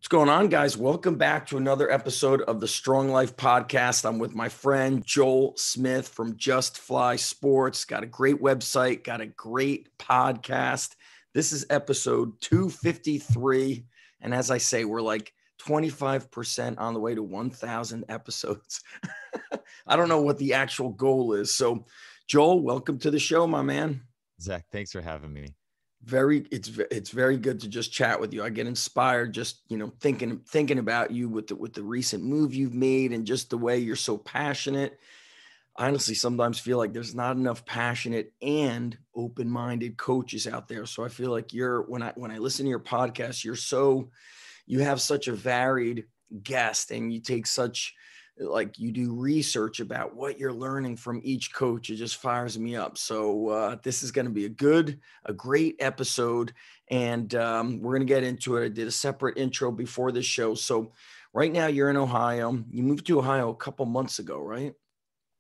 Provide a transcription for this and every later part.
What's going on, guys? Welcome back to another episode of the Strong Life Podcast. I'm with my friend Joel Smith from Just Fly Sports. Got a great website, got a great podcast. This is episode 253. And as I say, we're like 25% on the way to 1,000 episodes. I don't know what the actual goal is. So, Joel, welcome to the show, my man. Zach, thanks for having me. It's very good to just chat with you. I get inspired just, thinking about you with the recent move you've made and just the way you're so passionate. I honestly sometimes feel like there's not enough passionate and open-minded coaches out there. So I feel like when I listen to your podcast, you have such a varied guest and you take you do research about what you're learning from each coach. It just fires me up. So this is going to be a great episode, and we're going to get into it. I did a separate intro before this show. So right now you're in Ohio. You moved to Ohio a couple months ago, right?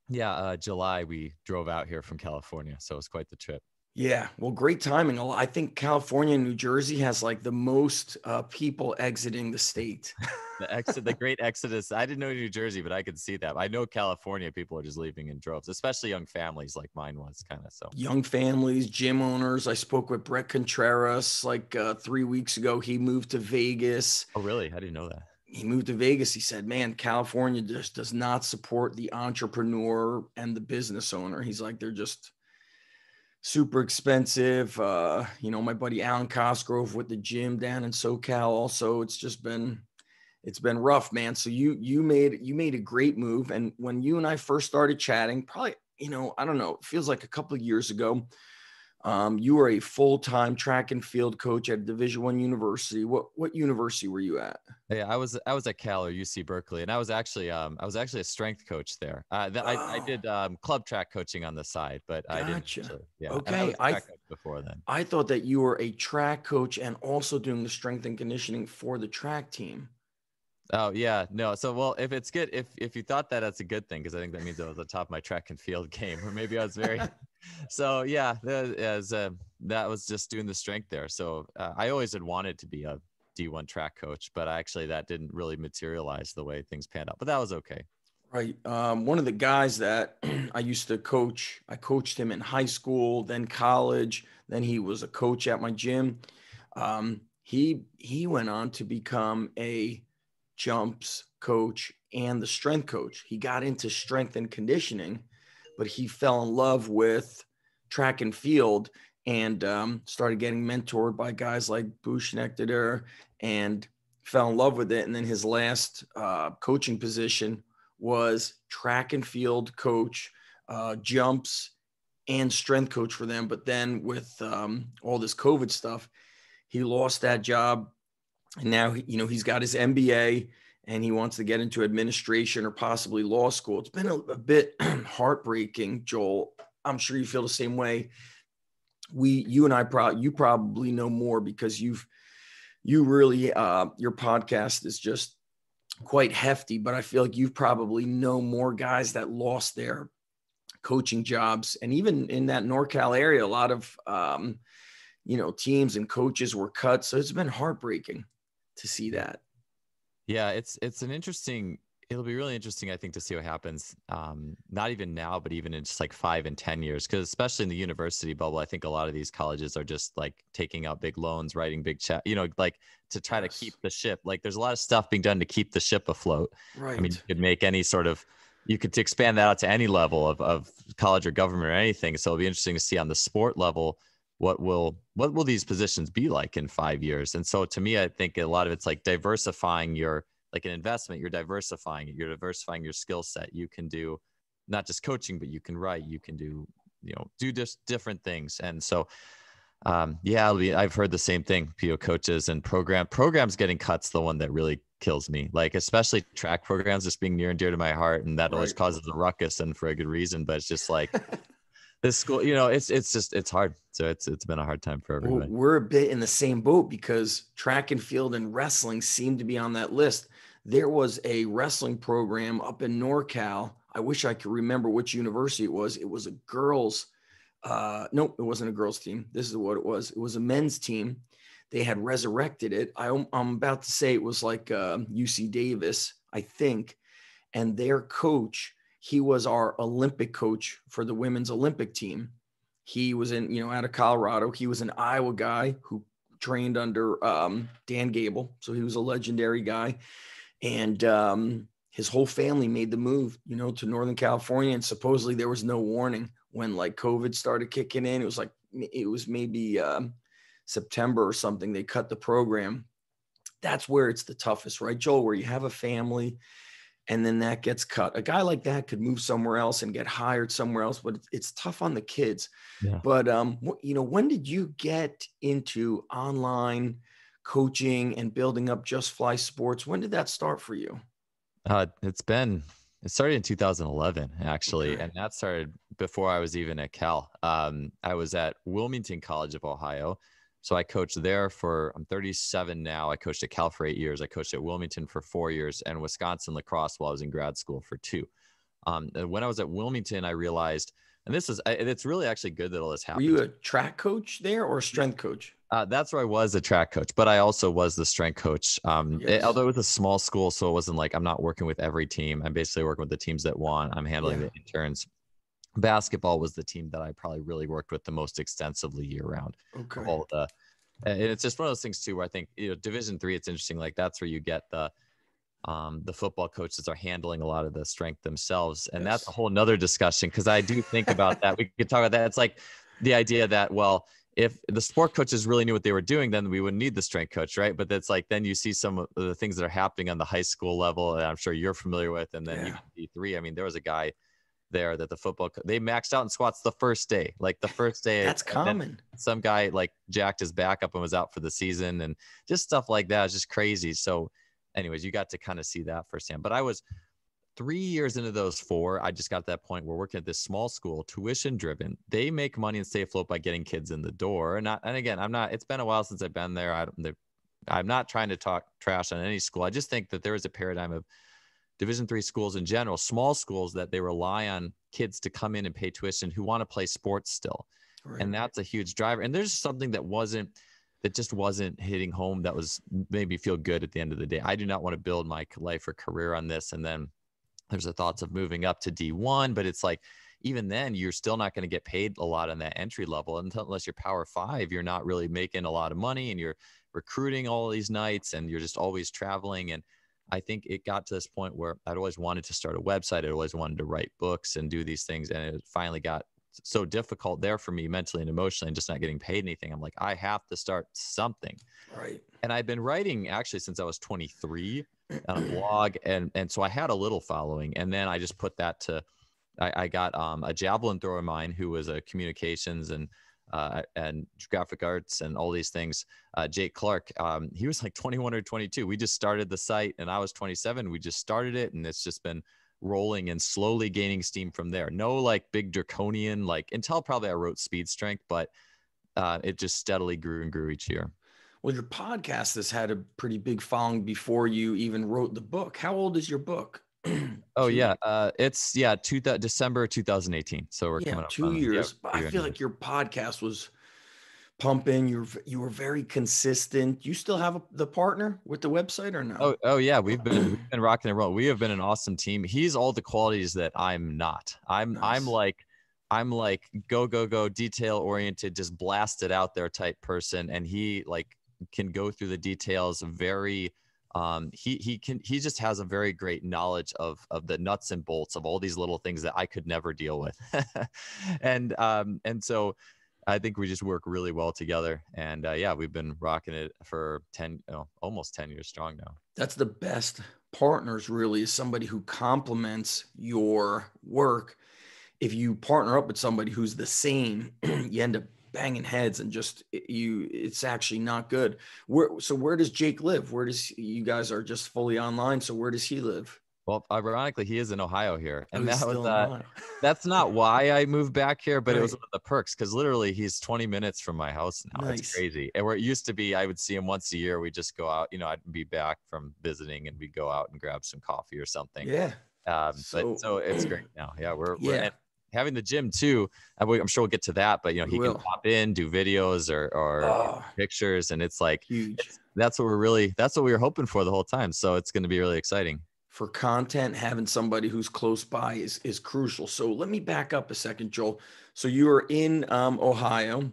Yeah, July we drove out here from California, so it was quite the trip. Yeah, well, great timing. I think California and New Jersey has like the most people exiting the state. The great exodus. I didn't know New Jersey, but I could see that. I know California people are just leaving in droves, especially young families like mine was kind of so. Young families, gym owners. I spoke with Brett Contreras 3 weeks ago. He moved to Vegas. Oh, really? I didn't know that. He moved to Vegas. He said, man, California just does not support the entrepreneur and the business owner. He's like, they're just super expensive. My buddy Alan Cosgrove with the gym down in SoCal also, it's been rough, man. So you made a great move. And when you and I first started chatting, probably, I don't know, it feels like a couple of years ago, you were a full-time track and field coach at a Division I university. What university were you at? Yeah, I was at Cal or UC Berkeley, and I was actually a strength coach there. I did club track coaching on the side, but Gotcha. I didn't actually. Yeah. Okay. I was a track coach before then. I thought that you were a track coach and also doing the strength and conditioning for the track team. Oh yeah, no. So well, if it's good, if you thought that, that's a good thing, because I think that means I was at the top of my track and field game, or maybe I was very. So yeah, that was just doing the strength there. So I always had wanted to be a D1 track coach, but actually that didn't really materialize the way things panned out. But that was okay. Right. One of the guys that I used to coach, I coached him in high school, then college, then he was a coach at my gym. He went on to become a jumps coach and the strength coach. He got into strength and conditioning, but he fell in love with track and field and started getting mentored by guys like Bushnechter and fell in love with it. And then his last coaching position was track and field coach, jumps and strength coach for them. But then with all this COVID stuff, he lost that job. And now, he's got his MBA and he wants to get into administration or possibly law school. It's been a bit heartbreaking, Joel. I'm sure you feel the same way. You probably know more because you really, your podcast is just quite hefty, but I feel like you probably know more guys that lost their coaching jobs. And even in that NorCal area, a lot of, teams and coaches were cut. So it's been heartbreaking to see that. Yeah, it'll be really interesting, I think, to see what happens. Not even now, but even in just like 5 and 10 years, because especially in the university bubble, I think a lot of these colleges are just like taking out big loans, writing big check, like to try to keep the ship. Like there's a lot of stuff being done to keep the ship afloat. Right. I mean, you could make you could expand that out to any level of college or government or anything. So it'll be interesting to see on the sport level, what will these positions be like in 5 years? And so to me, I think a lot of it's like diversifying like an investment, you're diversifying your skill set. You can do not just coaching, but you can write, you can do just different things. And so, I've heard the same thing, coaches and programs getting cuts, the one that really kills me, like especially track programs just being near and dear to my heart. And that always causes a ruckus, and for a good reason, but it's just like, this school, it's hard. So it's been a hard time for everybody. Well, we're a bit in the same boat because track and field and wrestling seem to be on that list. There was a wrestling program up in NorCal. I wish I could remember which university it was. It was a girls. Nope, it wasn't a girls team. This is what it was. It was a men's team. they had resurrected it. I'm about to say it was like UC Davis, I think. And their coach, he was our Olympic coach for the women's Olympic team. He was out of Colorado. He was an Iowa guy who trained under Dan Gable. So he was a legendary guy. And his whole family made the move, to Northern California. And supposedly there was no warning when like COVID started kicking in. It was maybe September or something. They cut the program. That's where it's the toughest, right, Joel? Where you have a family and then that gets cut. A guy like that could move somewhere else and get hired somewhere else, but it's tough on the kids. Yeah. But when did you get into online coaching and building up Just Fly Sports? When did that start for you? It started in 2011, actually. Okay. And that started before I was even at Cal. I was at Wilmington College of Ohio. So I coached there I'm 37 now. I coached at Cal for 8 years. I coached at Wilmington for 4 years and Wisconsin lacrosse while I was in grad school for 2. And when I was at Wilmington, I realized, and it's really actually good that all this happened. Were you a track coach there or a strength coach? That's where I was a track coach, but I also was the strength coach. Yes. Although it was a small school, so it wasn't like I'm not working with every team. I'm basically working with the teams that won. I'm handling the interns. Basketball was the team that I probably really worked with the most extensively year round. Okay. And it's just one of those things too, where I think, Division III, it's interesting. Like that's where you get the football coaches are handling a lot of the strength themselves. And that's a whole nother discussion. Cause I do think about that. We could talk about that. It's like the idea that, well, if the sport coaches really knew what they were doing, then we wouldn't need the strength coach. Right. But that's like, then you see some of the things that are happening on the high school level that I'm sure you're familiar with. And then even D3, I mean, there was a guy there that they maxed out in squats the first day. That's common. Some guy like jacked his back up and was out for the season, and just stuff like that is just crazy. So anyways, you got to kind of see that firsthand. But I was 3 years into those 4. I just got to that point where working at this small school, tuition driven, they make money and stay afloat by getting kids in the door. And again, it's been a while since I've been there. I'm not trying to talk trash on any school. I just think that there is a paradigm of Division III schools in general, small schools, that they rely on kids to come in and pay tuition who want to play sports still. Right. And that's a huge driver. And there's something that just wasn't hitting home that made me feel good at the end of the day. I do not want to build my life or career on this. And then there's the thoughts of moving up to D1, but it's like, even then you're still not going to get paid a lot on that entry level unless you're Power 5. You're not really making a lot of money, and you're recruiting all these nights, and you're just always traveling. And I think it got to this point where I'd always wanted to start a website. I'd always wanted to write books and do these things. And it finally got so difficult there for me mentally and emotionally, and just not getting paid anything. I'm like, I have to start something. Right. And I've been writing actually since I was 23 on a blog. And so I had a little following, and then I just put that I got a javelin thrower of mine who was a communications and graphic arts and all these things. Jake Clark, he was like 21 or 22. We just started the site, and I was 27. We just started it, and it's just been rolling and slowly gaining steam from there. No like big draconian, like until probably I wrote Speed Strength, but it just steadily grew and grew each year. Well, your podcast has had a pretty big following before you even wrote the book. How old is your book? Oh yeah. It's December 2018. So we're coming up 2 years. But I feel like your podcast was pumping. You were very consistent. You still have the partner with the website or no? Oh yeah. We've been rocking and rolling. We have been an awesome team. He's all the qualities that I'm not. I'm like go detail oriented, just blast it out there type person. And he like can go through the details very. He just has a very great knowledge of the nuts and bolts of all these little things that I could never deal with. And so I think we just work really well together. And we've been rocking it for almost 10 years strong now. That's the best partners, really, is somebody who complements your work. If you partner up with somebody who's the same, you end up banging heads and it's actually not good. Where does Jake live? You guys are just fully online. So where does he live? Well, ironically, he is in Ohio here. And that's not why I moved back here, but It was one of the perks, because literally he's 20 minutes from my house now. Nice. It's crazy. And where it used to be, I would see him once a year. We'd just go out, I'd be back from visiting and we'd go out and grab some coffee or something. Yeah. So it's great now. Yeah. having the gym too. I'm sure we'll get to that, but he can pop in, do videos or pictures, and it's like huge. That's what we were hoping for the whole time. So it's going to be really exciting. For content, having somebody who's close by is crucial. So let me back up a second, Joel. So you were in Ohio,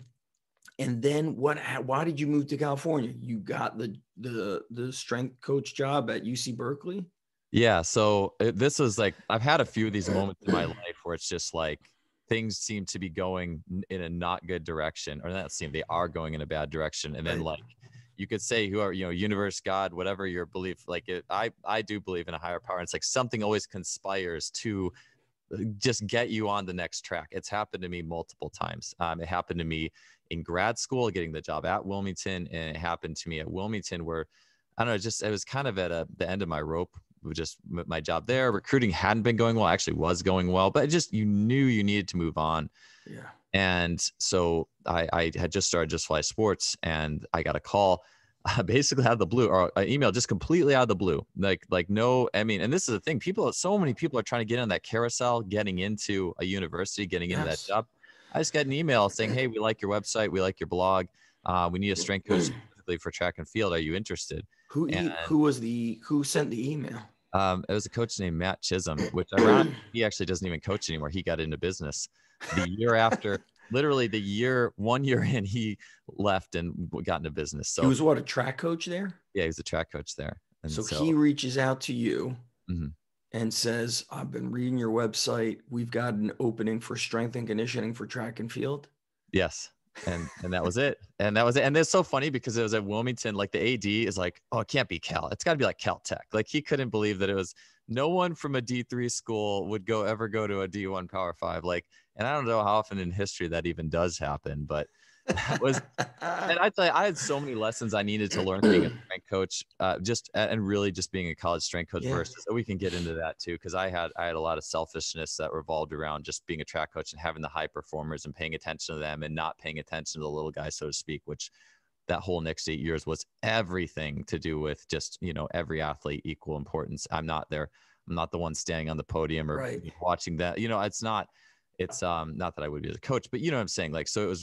and then why did you move to California? You got the strength coach job at UC Berkeley? Yeah. So this was like, I've had a few of these moments in my life where it's just like things seem to be going in a not good direction, or not seem, they are going in a bad direction. And then like, you could say whoever, universe, God, whatever your belief, like I do believe in a higher power. And it's like something always conspires to just get you on the next track. It's happened to me multiple times. It happened to me in grad school, getting the job at Wilmington. And it happened to me at Wilmington where, I don't know, it was kind of at the end of my rope, just my job there. Recruiting hadn't been going well, actually was going well, but you knew you needed to move on. Yeah. And so I had just started Just Fly Sports, and I got a call basically out of the blue, or an email just completely out of the blue. Like no, I mean, and this is the thing, so many people are trying to get on that carousel, getting into a university, getting into that job. I just got an email saying, hey, we like your website. We like your blog. We need a strength coach specifically for track and field. Are you interested? Who sent the email? It was a coach named Matt Chisholm, which ironically, he actually doesn't even coach anymore. He got into business the year after, literally 1 year in, he left and got into business. So he was a track coach there? Yeah, he was a track coach there. And so he reaches out to you and says, I've been reading your website. We've got an opening for strength and conditioning for track and field. Yes. And that was it. And it's so funny because it was at Wilmington. Like the AD is like, oh, it can't be Cal. It's got to be like Caltech. Like he couldn't believe that it was, no one from a D3 school would ever go to a D1 Power 5. Like, and I don't know how often in history that even does happen, but that was, and I tell you, I had so many lessons I needed to learn being a strength coach, and really just being a college strength coach versus, we can get into that too. Cause I had a lot of selfishness that revolved around just being a track coach and having the high performers and paying attention to them and not paying attention to the little guy, so to speak, which that whole next 8 years was everything to do with just, every athlete equal importance. I'm not there. I'm not the one standing on the podium or watching that, it's not that I would be the coach, but you know what I'm saying? Like, so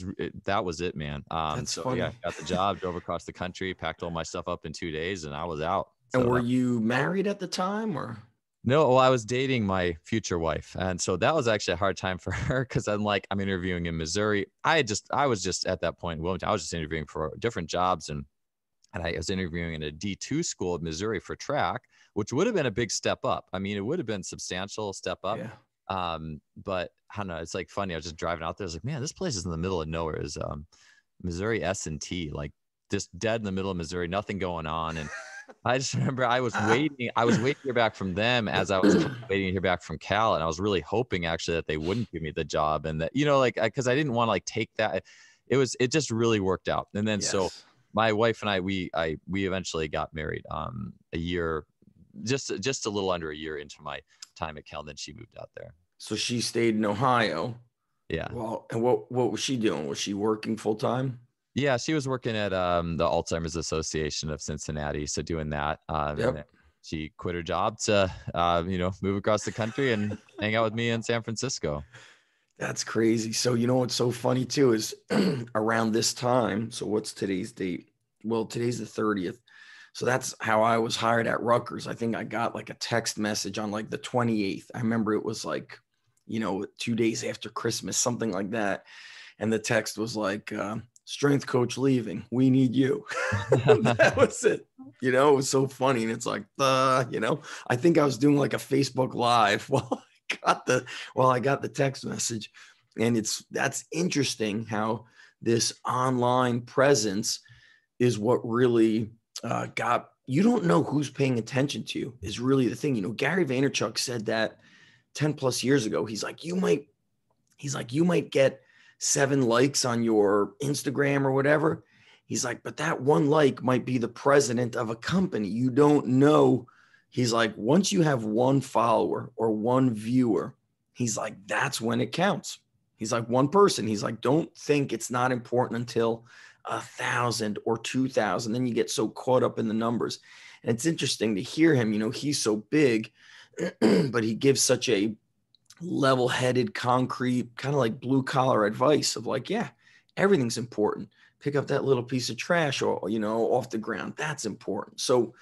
that was it, man. That's funny. Yeah, got the job, drove across the country, packed all my stuff up in 2 days, and I was out. So and were you married at the time or? No, well, I was dating my future wife. And so that was actually a hard time for her because I'm interviewing in Missouri. I was just at that point in Wilmington, I was just interviewing for different jobs. And I was interviewing in a D2 school in Missouri for track, which would have been a big step up. I mean, it would have been a substantial step up. Yeah. But I don't know. It's like funny. I was just driving out there. I was like, man, this place is in the middle of nowhere. Is Missouri S&T, like just dead in the middle of Missouri, nothing going on. And I just remember I was waiting to hear back from them as I was waiting to hear back from Cal. And I was really hoping actually that they wouldn't give me the job and that, cause I didn't want to take that. It just really worked out. And then, so my wife and I, we eventually got married, a year, just a little under a year into my time at Cal. Then she moved out there. So she stayed in Ohio. Yeah. Well, and what was she doing? Was she working full time? Yeah, she was working at the Alzheimer's Association of Cincinnati. So doing that, and she quit her job to, move across the country and hang out with me in San Francisco. That's crazy. So, what's so funny too is around this time. So what's today's date? Well, today's the 30th. So that's how I was hired at Rutgers. I think I got like a text message on like the 28th. I remember it was like, 2 days after Christmas, something like that. And the text was like, strength coach leaving. We need you. That was it. It was so funny. And it's like, I think I was doing like a Facebook Live while I got the text message. And that's interesting how this online presence is what really you don't know who's paying attention to you is really the thing. Gary Vaynerchuk said that 10 plus years ago. He's like, you might get 7 likes on your Instagram or whatever. He's like, but that one like might be the president of a company. You don't know. He's like, once you have one follower or one viewer, he's like, that's when it counts. He's like, one person. He's like, don't think it's not important until 1,000 or 2,000. Then you get so caught up in the numbers. And it's interesting to hear him, he's so big, but he gives such a level-headed, concrete, kind of like blue collar advice of like, yeah, everything's important. Pick up that little piece of trash or, off the ground. That's important. So,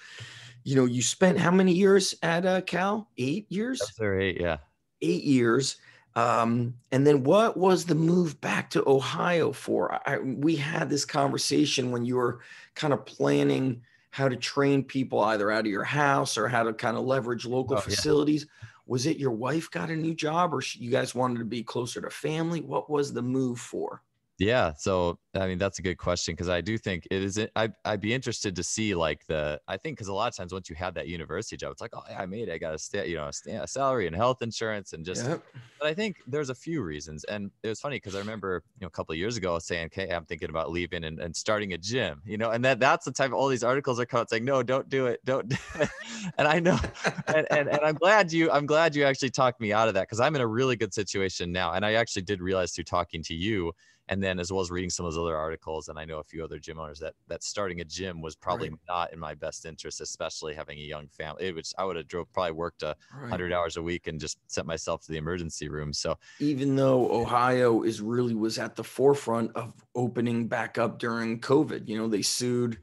you spent how many years at Cal? 8 years? That's right. Yeah. 8 years. And then what was the move back to Ohio for? We had this conversation when you were kind of planning how to train people either out of your house or how to kind of leverage local Oh, yeah. facilities. Was it your wife got a new job or you guys wanted to be closer to family? What was the move for? Yeah. So, I mean, that's a good question because I do think it is. I'd be interested to see like I think because a lot of times once you have that university job, it's like, oh, yeah, I made it. I got a salary and health insurance and just. Yeah. But I think there's a few reasons, and it was funny because I remember a couple of years ago saying, okay, I'm thinking about leaving and starting a gym, and that's the type of all these articles are coming saying, no, don't do it, don't do it. And I know, and I'm glad you actually talked me out of that because I'm in a really good situation now, and I actually did realize through talking to you and then as well as reading some of those other articles, and I know a few other gym owners that starting a gym was probably not in my best interest, especially having a young family. I would have probably worked 100 hours a week and just sent myself to the emergency room. So even though Ohio was at the forefront of opening back up during COVID, they sued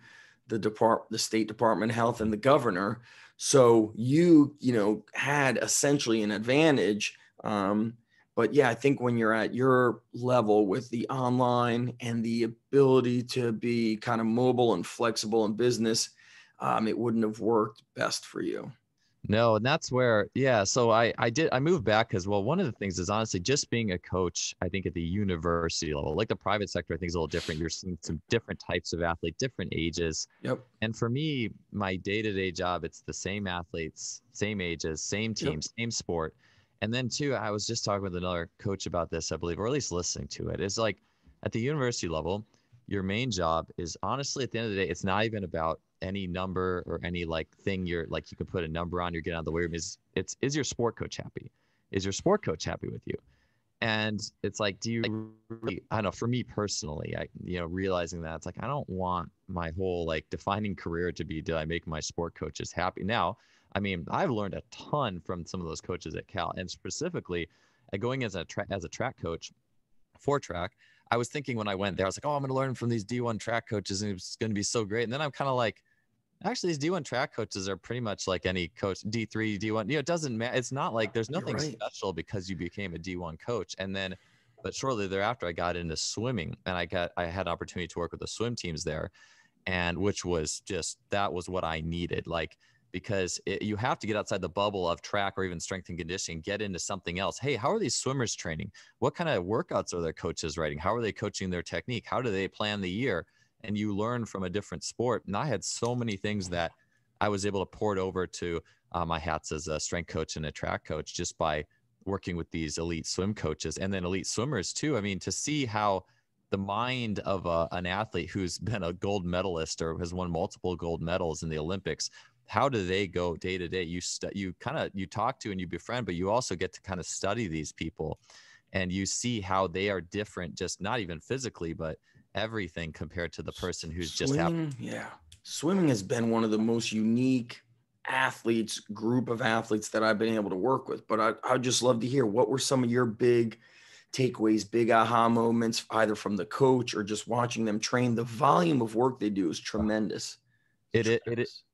the state department of health and the governor. So you had essentially an advantage. But yeah, I think when you're at your level with the online and the ability to be kind of mobile and flexible in business, it wouldn't have worked best for you. No, and that's where, yeah. So I moved back as well. One of the things is honestly just being a coach, I think at the university level, like the private sector, I think is a little different. You're seeing some different types of athlete, different ages. Yep. And for me, my day-to-day job, it's the same athletes, same ages, same teams, same sport. And then too, I was just talking with another coach about this, I believe, or at least listening to it. It's like at the university level, your main job is honestly at the end of the day, it's not even about any number or any like thing you're like you can put a number on, you're getting out of the weight room. Is your sport coach happy? Is your sport coach happy with you? And it's like, do you really, I don't know, for me personally, realizing that it's like, I don't want my whole like defining career to be, did I make my sport coaches happy? Now, I mean, I've learned a ton from some of those coaches at Cal, and specifically going as a track coach for track. I was thinking when I went there, I was like, oh, I'm going to learn from these D1 track coaches and it's going to be so great. And then I'm kind of like, actually, these D1 track coaches are pretty much like any coach, D3, D1. It doesn't matter. It's not like there's nothing special because you became a D1 coach. And then, but shortly thereafter, I got into swimming and I had an opportunity to work with the swim teams there, and which was that was what I needed. Like, because you have to get outside the bubble of track or even strength and conditioning, get into something else. Hey, how are these swimmers training? What kind of workouts are their coaches writing? How are they coaching their technique? How do they plan the year? And you learn from a different sport. And I had so many things that I was able to port over to my hats as a strength coach and a track coach just by working with these elite swim coaches and then elite swimmers too. I mean, to see how the mind of an athlete who's been a gold medalist or has won multiple gold medals in the Olympics, how do they go day to day? You talk to and you befriend, but you also get to kind of study these people and you see how they are different, just not even physically, but everything compared to the person who's swimming, Swimming has been one of the most unique group of athletes that I've been able to work with. But I'd just love to hear, what were some of your big takeaways, big aha moments, either from the coach or just watching them train? The volume of work they do is tremendous. It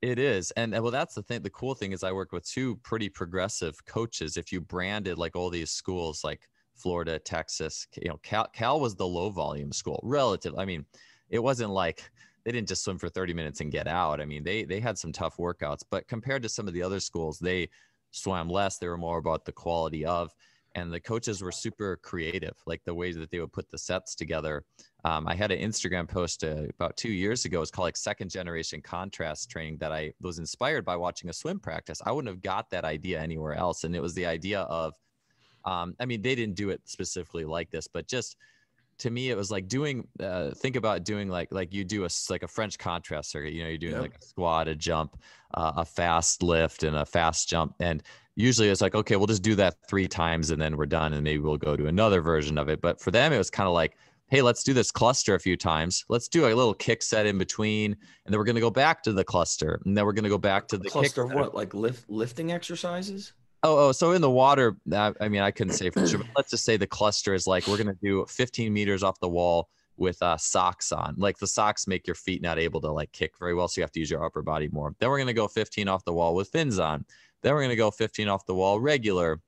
is. And well, that's the thing. The cool thing is I worked with two pretty progressive coaches. If you branded like all these schools, like Florida, Texas, Cal was the low volume school relative. I mean, it wasn't like they didn't just swim for 30 minutes and get out. I mean, they had some tough workouts, but compared to some of the other schools, they swam less. They were more about the quality of, and the coaches were super creative, like the ways that they would put the sets together. I had an Instagram post about 2 years ago. It's called like second generation contrast training that I was inspired by watching a swim practice. I wouldn't have got that idea anywhere else. And it was the idea of, I mean, they didn't do it specifically like this, but just to me, it was like think about doing like you do like a French contrast circuit, you're doing like a squat, a jump, a fast lift and a fast jump. And usually it's like, okay, we'll just do that 3 times and then we're done. And maybe we'll go to another version of it. But for them, it was kind of like, hey, let's do this cluster a few times. Let's do a little kick set in between. And then we're going to go back to the cluster. And then we're going to go back to the cluster kick. Of what? Like lifting exercises? So in the water, I mean, I couldn't say for sure, but let's just say the cluster is like, we're going to do 15 meters off the wall with socks on. Like the socks make your feet not able to like kick very well. So you have to use your upper body more. Then we're going to go 15 off the wall with fins on. Then we're going to go 15 off the wall regular.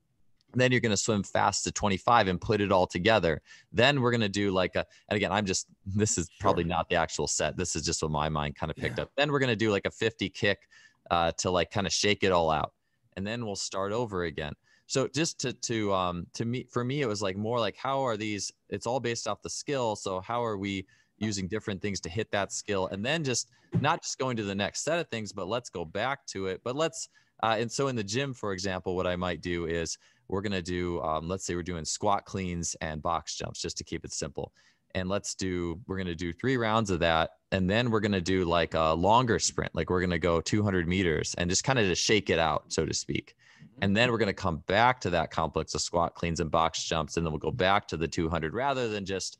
And then you're going to swim fast to 25 and put it all together. Then we're going to do like and again, this is probably not the actual set. This is just what my mind kind of picked up. Then we're going to do like a 50 kick to like kind of shake it all out. And then we'll start over again. So just for me, it was like more like, how are these, it's all based off the skill. So how are we using different things to hit that skill? And then just not just going to the next set of things, but let's go back to it. But and so in the gym, for example, what I might do is we're going to do, let's say we're doing squat cleans and box jumps, just to keep it simple. And we're going to do 3 rounds of that. And then we're going to do like a longer sprint. Like we're going to go 200 meters and just kind of shake it out, so to speak. And then we're going to come back to that complex of squat cleans and box jumps. And then we'll go back to the 200 rather than just,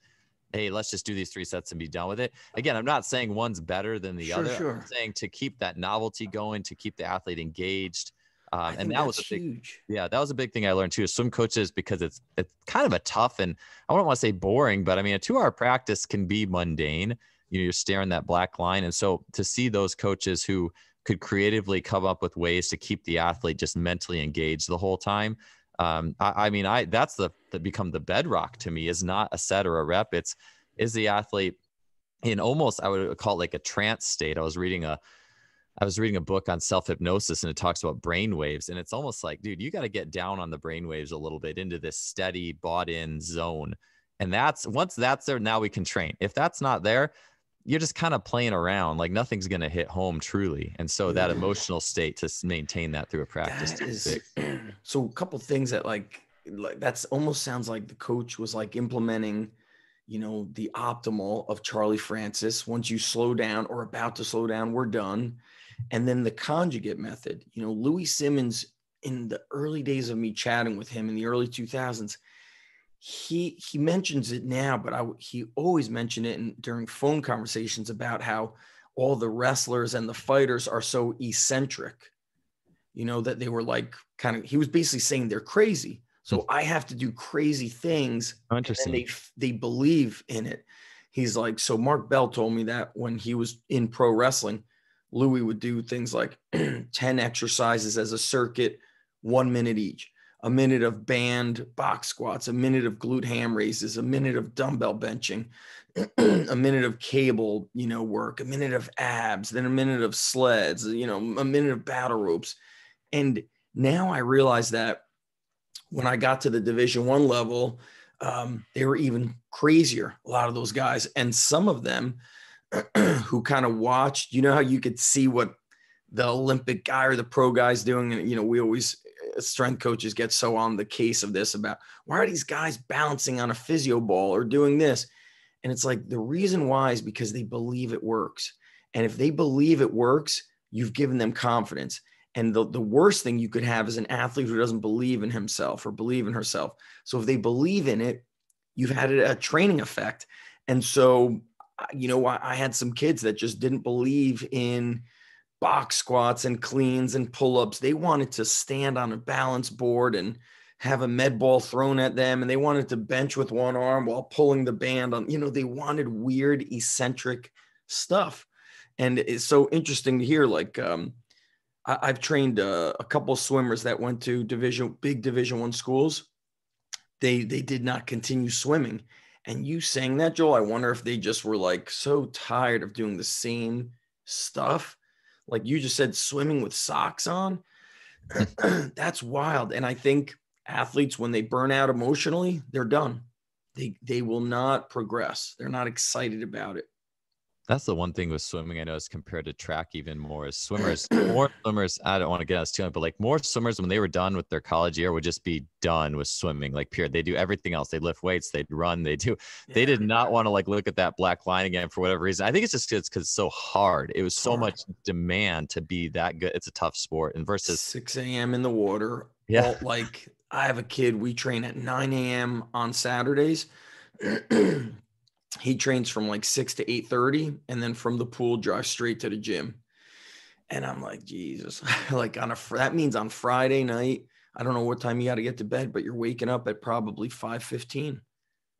hey, let's just do these 3 sets and be done with it. Again, I'm not saying one's better than the other. Sure. I'm saying to keep that novelty going, to keep the athlete engaged. I think that was huge. That was a big thing I learned too. Swim coaches, because it's kind of a tough, and I wouldn't want to say boring, but I mean, a 2-hour practice can be mundane. You're staring that black line. And so to see those coaches who could creatively come up with ways to keep the athlete just mentally engaged the whole time. That's become the bedrock to me, is not a set or a rep. Is the athlete in almost, I would call it like a trance state. I was reading a book on self-hypnosis, and it talks about brain waves. And it's almost like, dude, you got to get down on the brain waves a little bit into this steady bought in zone. And once that's there, now we can train. If that's not there, you're just kind of playing around, like nothing's going to hit home truly. And so that emotional state, to maintain that through a practice is big. So a couple things that like that's almost sounds like the coach was like implementing, the optimal of Charlie Francis. Once you slow down or about to slow down, we're done. And then the conjugate method, Louis Simmons, in the early days of me chatting with him in the early 2000s, he mentions it now, but he always mentioned it during phone conversations about how all the wrestlers and the fighters are so eccentric, that they were like he was basically saying they're crazy. So I have to do crazy things. Interesting. And they believe in it. He's like, so Mark Bell told me that when he was in pro wrestling, Louis would do things like 10 exercises as a circuit, 1 minute each. A minute of band box squats, a minute of glute ham raises, a minute of dumbbell benching, a minute of cable, work, a minute of abs, then a minute of sleds, a minute of battle ropes. And now I realize that when I got to the Division I level, they were even crazier, a lot of those guys. And some of them who kind of watched, how you could see what the Olympic guy or the pro guy's doing. And, we always, strength coaches get so on the case of this about, why are these guys bouncing on a physio ball or doing this? And it's like, the reason why is because they believe it works. And if they believe it works, you've given them confidence. And the worst thing you could have is an athlete who doesn't believe in himself or believe in herself. So if they believe in it, you've had a training effect. And so, I had some kids that just didn't believe in box squats and cleans and pull-ups. They wanted to stand on a balance board and have a med ball thrown at them. And they wanted to bench with one arm while pulling the band on, they wanted weird, eccentric stuff. And it's so interesting to hear, like, I've trained a couple swimmers that went to big Division I schools. They did not continue swimming. And you saying that, Joel, I wonder if they just were like so tired of doing the same stuff. Like you just said, swimming with socks on. That's wild. And I think athletes, when they burn out emotionally, they're done. They will not progress. They're not excited about it. That's the one thing with swimming I know is compared to track even more is more swimmers, I don't want to get us too much, but like more swimmers when they were done with their college year would just be done with swimming, like period. They do everything else. They lift weights, they'd run, they did not want to like look at that black line again for whatever reason. I think it's just because it's so hard. It was so much demand to be that good. It's a tough sport. And versus 6 a.m. in the water. Yeah. Like I have a kid, we train at 9 a.m. on Saturdays. He trains from like 6 to 8:30 and then from the pool drives straight to the gym. And I'm like, Jesus, like that means on Friday night, I don't know what time you got to get to bed, but you're waking up at probably 5:15,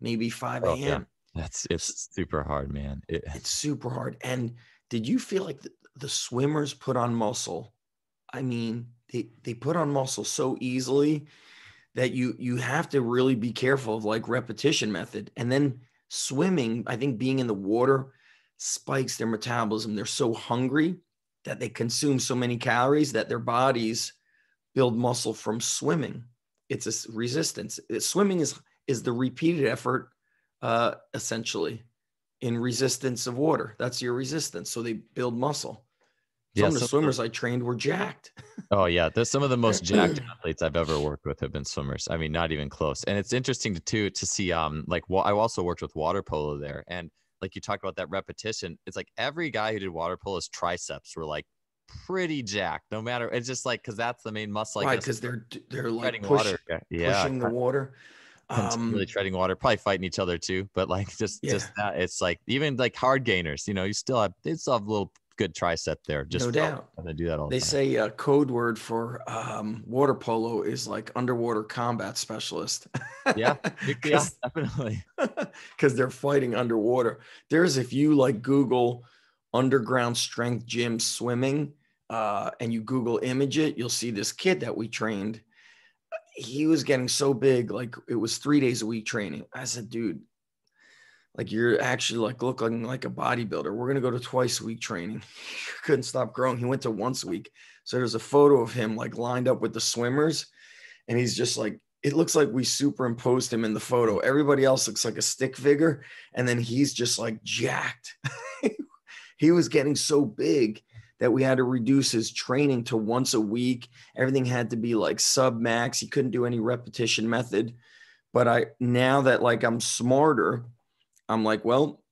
maybe 5 Oh yeah, a.m. it's super hard, man. It's super hard. And did you feel like the swimmers put on muscle? I mean, they put on muscle so easily that you have to really be careful of like repetition method. And then swimming, I think being in the water spikes their metabolism. They're so hungry that they consume so many calories that their bodies build muscle from swimming. It's a resistance. Swimming is the repeated effort, essentially, in resistance of water. That's your resistance. So they build muscle. Yeah, Some of the swimmers I trained were jacked. oh yeah, there's some of the most jacked athletes I've ever worked with have been swimmers. I mean, not even close. And it's interesting to see like I also worked with water polo there, and like you talked about that repetition. It's like every guy who did water polo's triceps were like pretty jacked. No matter, it's just like because that's the main muscle, I Right, guess. because they're like Treading water, yeah, pushing the water. continually treading water, probably fighting each other too. But like Yeah, just that, it's like even like hard gainers, you know, they still have a little good tricep there just no from doubt. having to do that all They the time. say a code word for water polo is like underwater combat specialist. Yeah, yeah, Because definitely. because they're fighting underwater. There's if you like Google underground strength gym swimming and you Google image it, you'll see this kid that we trained. He was getting so big, like it was 3 days a week training. I said, dude, like you're actually like looking like a bodybuilder. We're gonna go to twice a week training. He couldn't stop growing. He went to once a week. So there's a photo of him like lined up with the swimmers, and he's just like, it looks like we superimposed him in the photo. Everybody else looks like a stick figure, and then he's just like jacked. He was getting so big that we had to reduce his training to once a week. Everything had to be like sub max. He couldn't do any repetition method. But now that like I'm smarter, I'm like, well,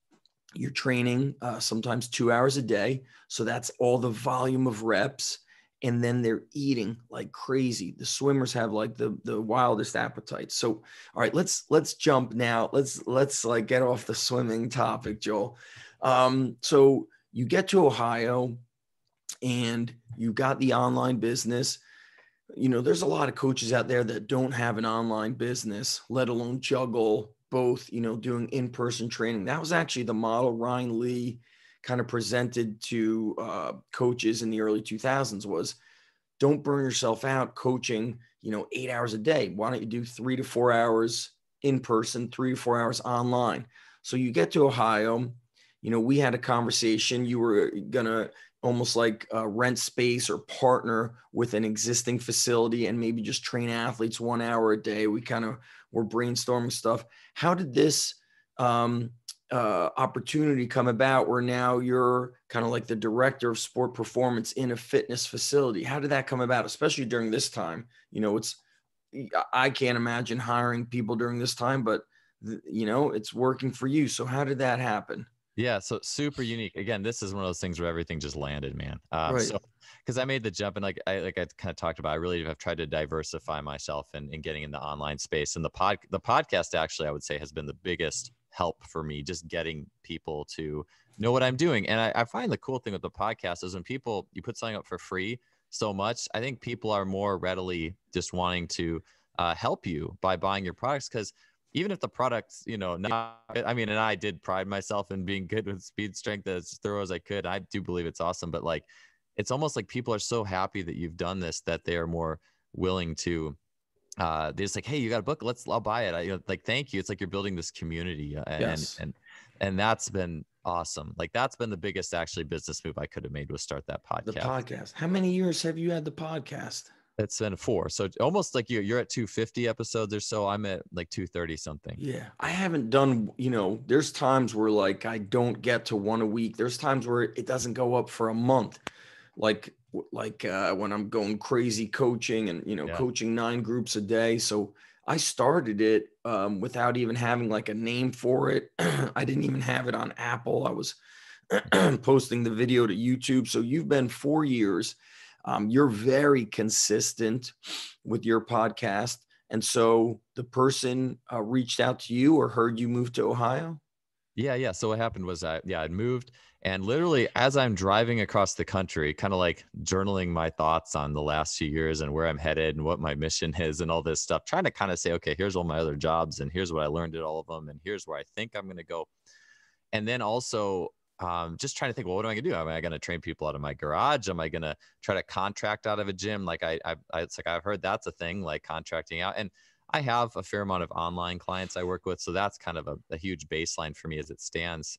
you're training sometimes 2 hours a day. So that's all the volume of reps. And then they're eating like crazy. The swimmers have like the wildest appetite. So, all right, let's jump now. Let's like get off the swimming topic, Joel. So you get to Ohio and you got the online business. You know, there's a lot of coaches out there that don't have an online business, let alone juggle both, you know, doing in-person training. That was actually the model Ryan Lee kind of presented to coaches in the early 2000s was don't burn yourself out coaching, you know, 8 hours a day. Why don't you do 3 to 4 hours in person, 3 to 4 hours online? So you get to Ohio, you know, we had a conversation. You were going to almost like rent space or partner with an existing facility and maybe just train athletes 1 hour a day. We kind of were brainstorming stuff. How did this opportunity come about where now you're kind of like the director of sport performance in a fitness facility? How did that come about, especially during this time? You know, I can't imagine hiring people during this time, but you know, it's working for you. So how did that happen? Yeah, so super unique. Again, this is one of those things where everything just landed, man. Right. So because I made the jump and like I kind of talked about, I really have tried to diversify myself and getting in the online space. And the podcast actually, I would say, has been the biggest help for me, just getting people to know what I'm doing. And I find the cool thing with the podcast is when you put something up for free so much, I think people are more readily just wanting to help you by buying your products because even if the product's, you know, not, I mean, and I did pride myself in being good with speed strength as thorough as I could. I do believe it's awesome, but like, it's almost like people are so happy that you've done this that they are more willing to, they're just like, hey, you got a book? I'll buy it. Like, thank you. It's like you're building this community Yes. and that's been awesome. Like that's been the biggest actually business move I could have made was start that The podcast. podcast. How many years have you had the podcast? It's been 4. So almost like you're at 250 episodes or so. I'm at like 230 something. Yeah, I haven't done, you know, there's times where like I don't get to one a week. There's times where it doesn't go up for a month. Like when I'm going crazy coaching and, you know, Yeah. coaching 9 groups a day. So I started it without even having like a name for it. I didn't even have it on Apple. I was posting the video to YouTube. So you've been 4 years. You're very consistent with your podcast. And so the person reached out to you or heard you move to Ohio? Yeah. So what happened was I'd moved And literally, as I'm driving across the country, kind of like journaling my thoughts on the last few years and where I'm headed and what my mission is and all this stuff, trying to kind of say, okay, here's all my other jobs and here's what I learned at all of them and here's where I think I'm going to go. And then also just trying to think, well, what am I going to do? Am I going to train people out of my garage? Am I going to try to contract out of a gym? Like it's like I've heard that's a thing, like contracting out. And I have a fair amount of online clients I work with, so that's kind of a huge baseline for me as it stands.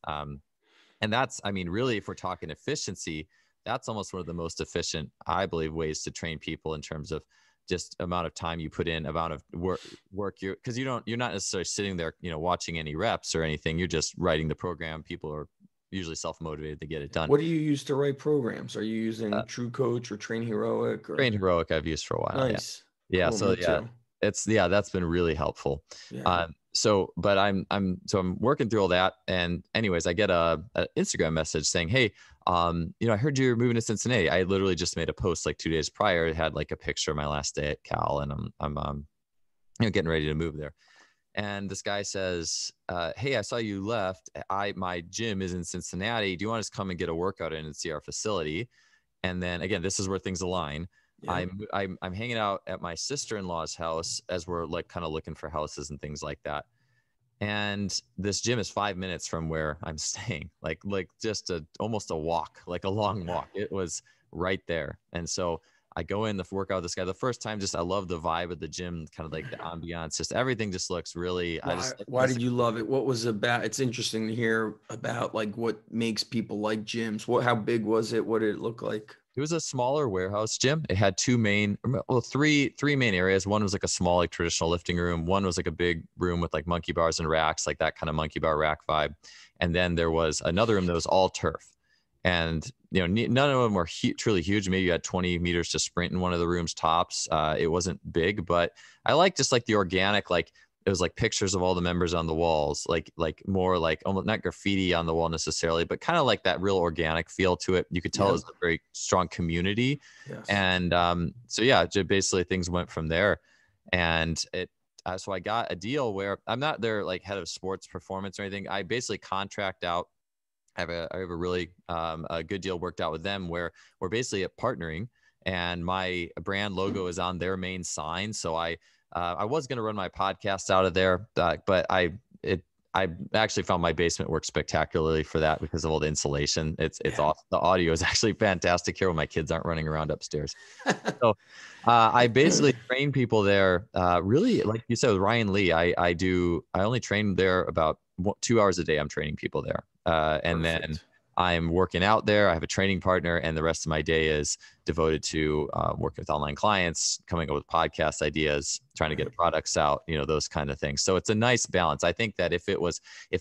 And that's, I mean, really, if we're talking efficiency, that's almost one of the most efficient, I believe, ways to train people in terms of just amount of time you put in, amount of work you, because you're not necessarily sitting there, watching any reps or anything. You're just writing the program. People are usually self-motivated to get it done. What do you use to write programs? Are you using True Coach or Train Heroic? Or Train Heroic I've used for a while. Nice. Yeah. Cool, So that's been really helpful. Yeah. But I'm working through all that. And anyways, I get a Instagram message saying, hey, I heard you're moving to Cincinnati. I literally just made a post like 2 days prior. It had like a picture of my last day at Cal, and I'm getting ready to move there. And this guy says, hey, I saw you left. My gym is in Cincinnati. Do you want us to come and get a workout in and see our facility? And then again, this is where things align. Yeah. I'm hanging out at my sister-in-law's house as we're like kind of looking for houses and things like that. And this gym is 5 minutes from where I'm staying, like just almost a walk, like a long walk. It was right there. And so I go in to work out with this guy the first time. Just, I love the vibe of the gym, kind of like the ambiance, just everything just looks really, why did you love it? What was about? It's interesting to hear about like what makes people like gyms. How big was it? What did it look like? It was a smaller warehouse gym. It had three main areas. One was like a small, like traditional lifting room. One was like a big room with like monkey bars and racks, like that kind of monkey bar rack vibe. And then there was another room that was all turf. And, none of them were truly huge. Maybe you had 20 meters to sprint in one of the rooms tops. It wasn't big, but I like just like the organic, like it was like pictures of all the members on the walls, like more like almost not graffiti on the wall necessarily, but kind of like that real organic feel to it. You could tell it was a very strong community. Yes. And basically things went from there. And so I got a deal where I'm not their like head of sports performance or anything. I basically contract out. I have a really a good deal worked out with them where we're basically partnering, and my brand logo is on their main sign. So I was going to run my podcast out of there, but I actually found my basement worked spectacularly for that because of all the insulation. It's awesome. The audio is actually fantastic here when my kids aren't running around upstairs. So I basically train people there. Really, like you said, with Ryan Lee, I only train there about 2 hours a day. I'm training people there. And Perfect. Then I'm working out there. I have a training partner, and the rest of my day is devoted to working with online clients, coming up with podcast ideas, trying to get products out, those kind of things. So it's a nice balance. I think that if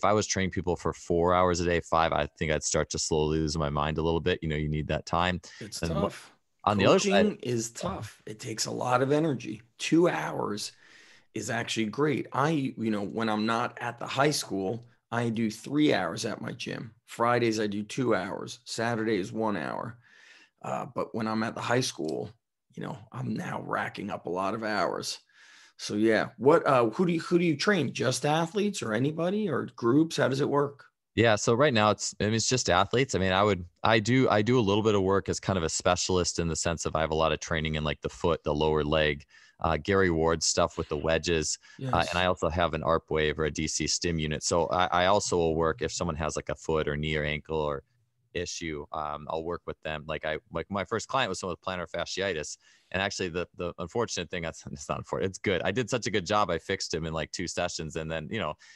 I was training people for 4 hours a day, 5, I think I'd start to slowly lose my mind a little bit. You need that time. It's tough. On the other side, is tough. It takes a lot of energy. 2 hours is actually great. When I'm not at the high school, I do 3 hours at my gym. Fridays, I do 2 hours. Saturday is 1 hour. But when I'm at the high school, I'm now racking up a lot of hours. So yeah, who do you train? Just athletes or anybody or groups? How does it work? Yeah. So right now it's just athletes. I mean, I do a little bit of work as kind of a specialist in the sense of I have a lot of training in like the foot, the lower leg, Gary Ward stuff with the wedges. Yes. And I also have an ARP wave or a DC stim unit. So I also will work if someone has like a foot or knee or ankle or issue. I'll work with them. Like my first client was someone with plantar fasciitis. And actually the unfortunate thing, it's not unfortunate, it's good. I did such a good job. I fixed him in like 2 sessions, and then,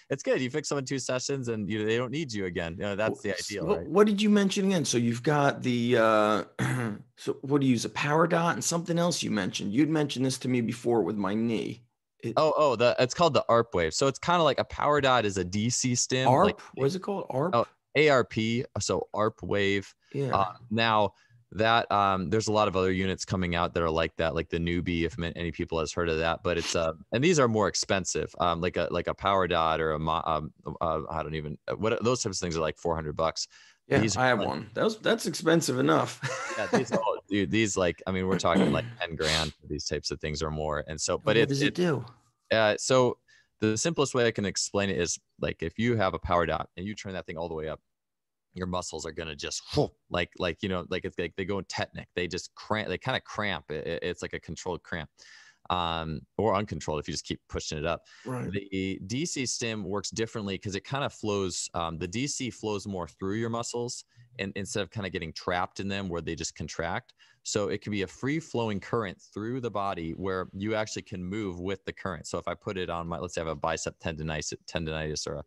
it's good. You fix someone in 2 sessions and they don't need you again. That's the ideal. Right? What did you mention again? So you've got the, so what do you use? A power dot and something else you mentioned. You'd mentioned this to me before with my knee. It's called the ARP wave. So it's kind of like a power dot is a DC stim. ARP? Like, what is it called? ARP? ARP. So ARP wave. Yeah. Now that there's a lot of other units coming out that are like that, like the Newbie, if any people has heard of that, but it's and these are more expensive, like a power dot or I don't even what those types of things are like $400. Yeah, I have one. That's expensive enough. Yeah, these like, I mean, we're talking like 10 grand for these types of things or more. And so, but what does it do? So the simplest way I can explain it is like if you have a power dot and you turn that thing all the way up, your muscles are going to just like, you know, like it's like they go tetanic. They just cramp, they kind of cramp. It's like a controlled cramp, or uncontrolled if you just keep pushing it up. Right. The DC stim works differently because it kind of flows. The DC flows more through your muscles, and instead of kind of getting trapped in them where they just contract. So it can be a free flowing current through the body where you actually can move with the current. So if I put it on my, let's say I have a bicep tendonitis or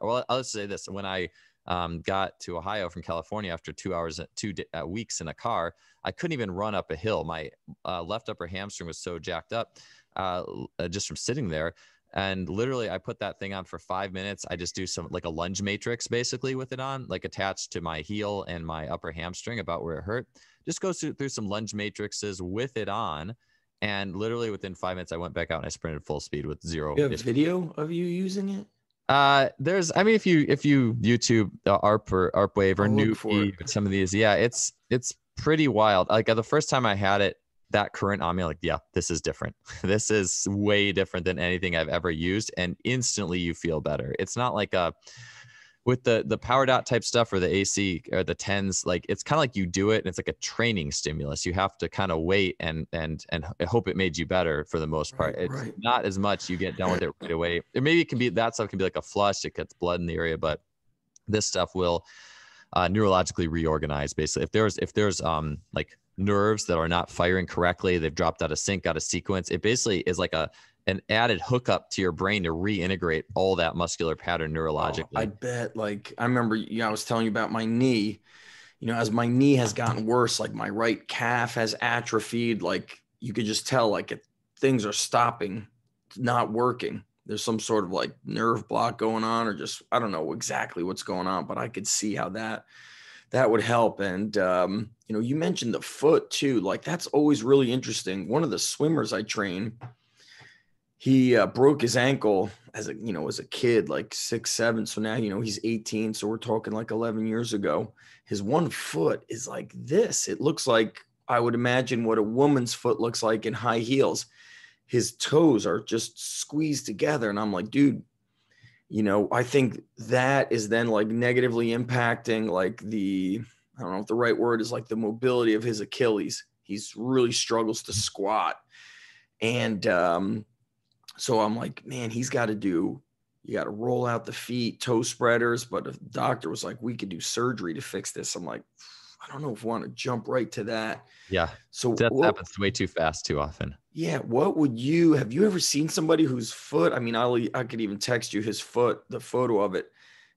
well, I'll just say this. When I got to Ohio from California after 2 weeks in a car, I couldn't even run up a hill. My left upper hamstring was so jacked up just from sitting there. And literally, I put that thing on for 5 minutes. I just do some like a lunge matrix basically with it on, like attached to my heel and my upper hamstring about where it hurt. Just go through some lunge matrices with it on. And literally within 5 minutes, I went back out and I sprinted full speed with zero. You have video of you using it? There's, I mean, if you YouTube ARP Wave or New some of these, yeah, it's pretty wild. Like the first time I had it, that current on me, like, yeah, this is different. This is way different than anything I've ever used, and instantly you feel better. It's not like with the power dot type stuff or the AC or the tens, like it's kind of like you do it and it's like a training stimulus. You have to kind of wait and hope it made you better for the most part. It's not as much you get done with it right away. Or maybe it can be, that stuff can be like a flush, it gets blood in the area, but this stuff will neurologically reorganize. Basically, if there's like nerves that are not firing correctly, they've dropped out of sync, out of sequence, it basically is like an added hookup to your brain to reintegrate all that muscular pattern neurologically. I bet. Like I remember, I was telling you about my knee. You know, as my knee has gotten worse, like my right calf has atrophied. Like you could just tell, like things are stopping, not working. There's some sort of like nerve block going on, or just I don't know exactly what's going on, but I could see how that would help. And you know, you mentioned the foot too. Like that's always really interesting. One of the swimmers I train, he broke his ankle as a kid, like 6, 7. So now, he's 18. So we're talking like 11 years ago. His one foot is like this. It looks like, I would imagine, what a woman's foot looks like in high heels. His toes are just squeezed together. And I'm like, dude, I think that is then like negatively impacting like I don't know if the right word is like the mobility of his Achilles. He's really struggles to squat. And so I'm like, man, you got to roll out the feet, toe spreaders. But the doctor was like, we could do surgery to fix this. I'm like, I don't know if we want to jump right to that. Yeah. So that happens way too fast too often. Yeah. Have you ever seen somebody whose foot, I mean, I could even text you his foot, the photo of it.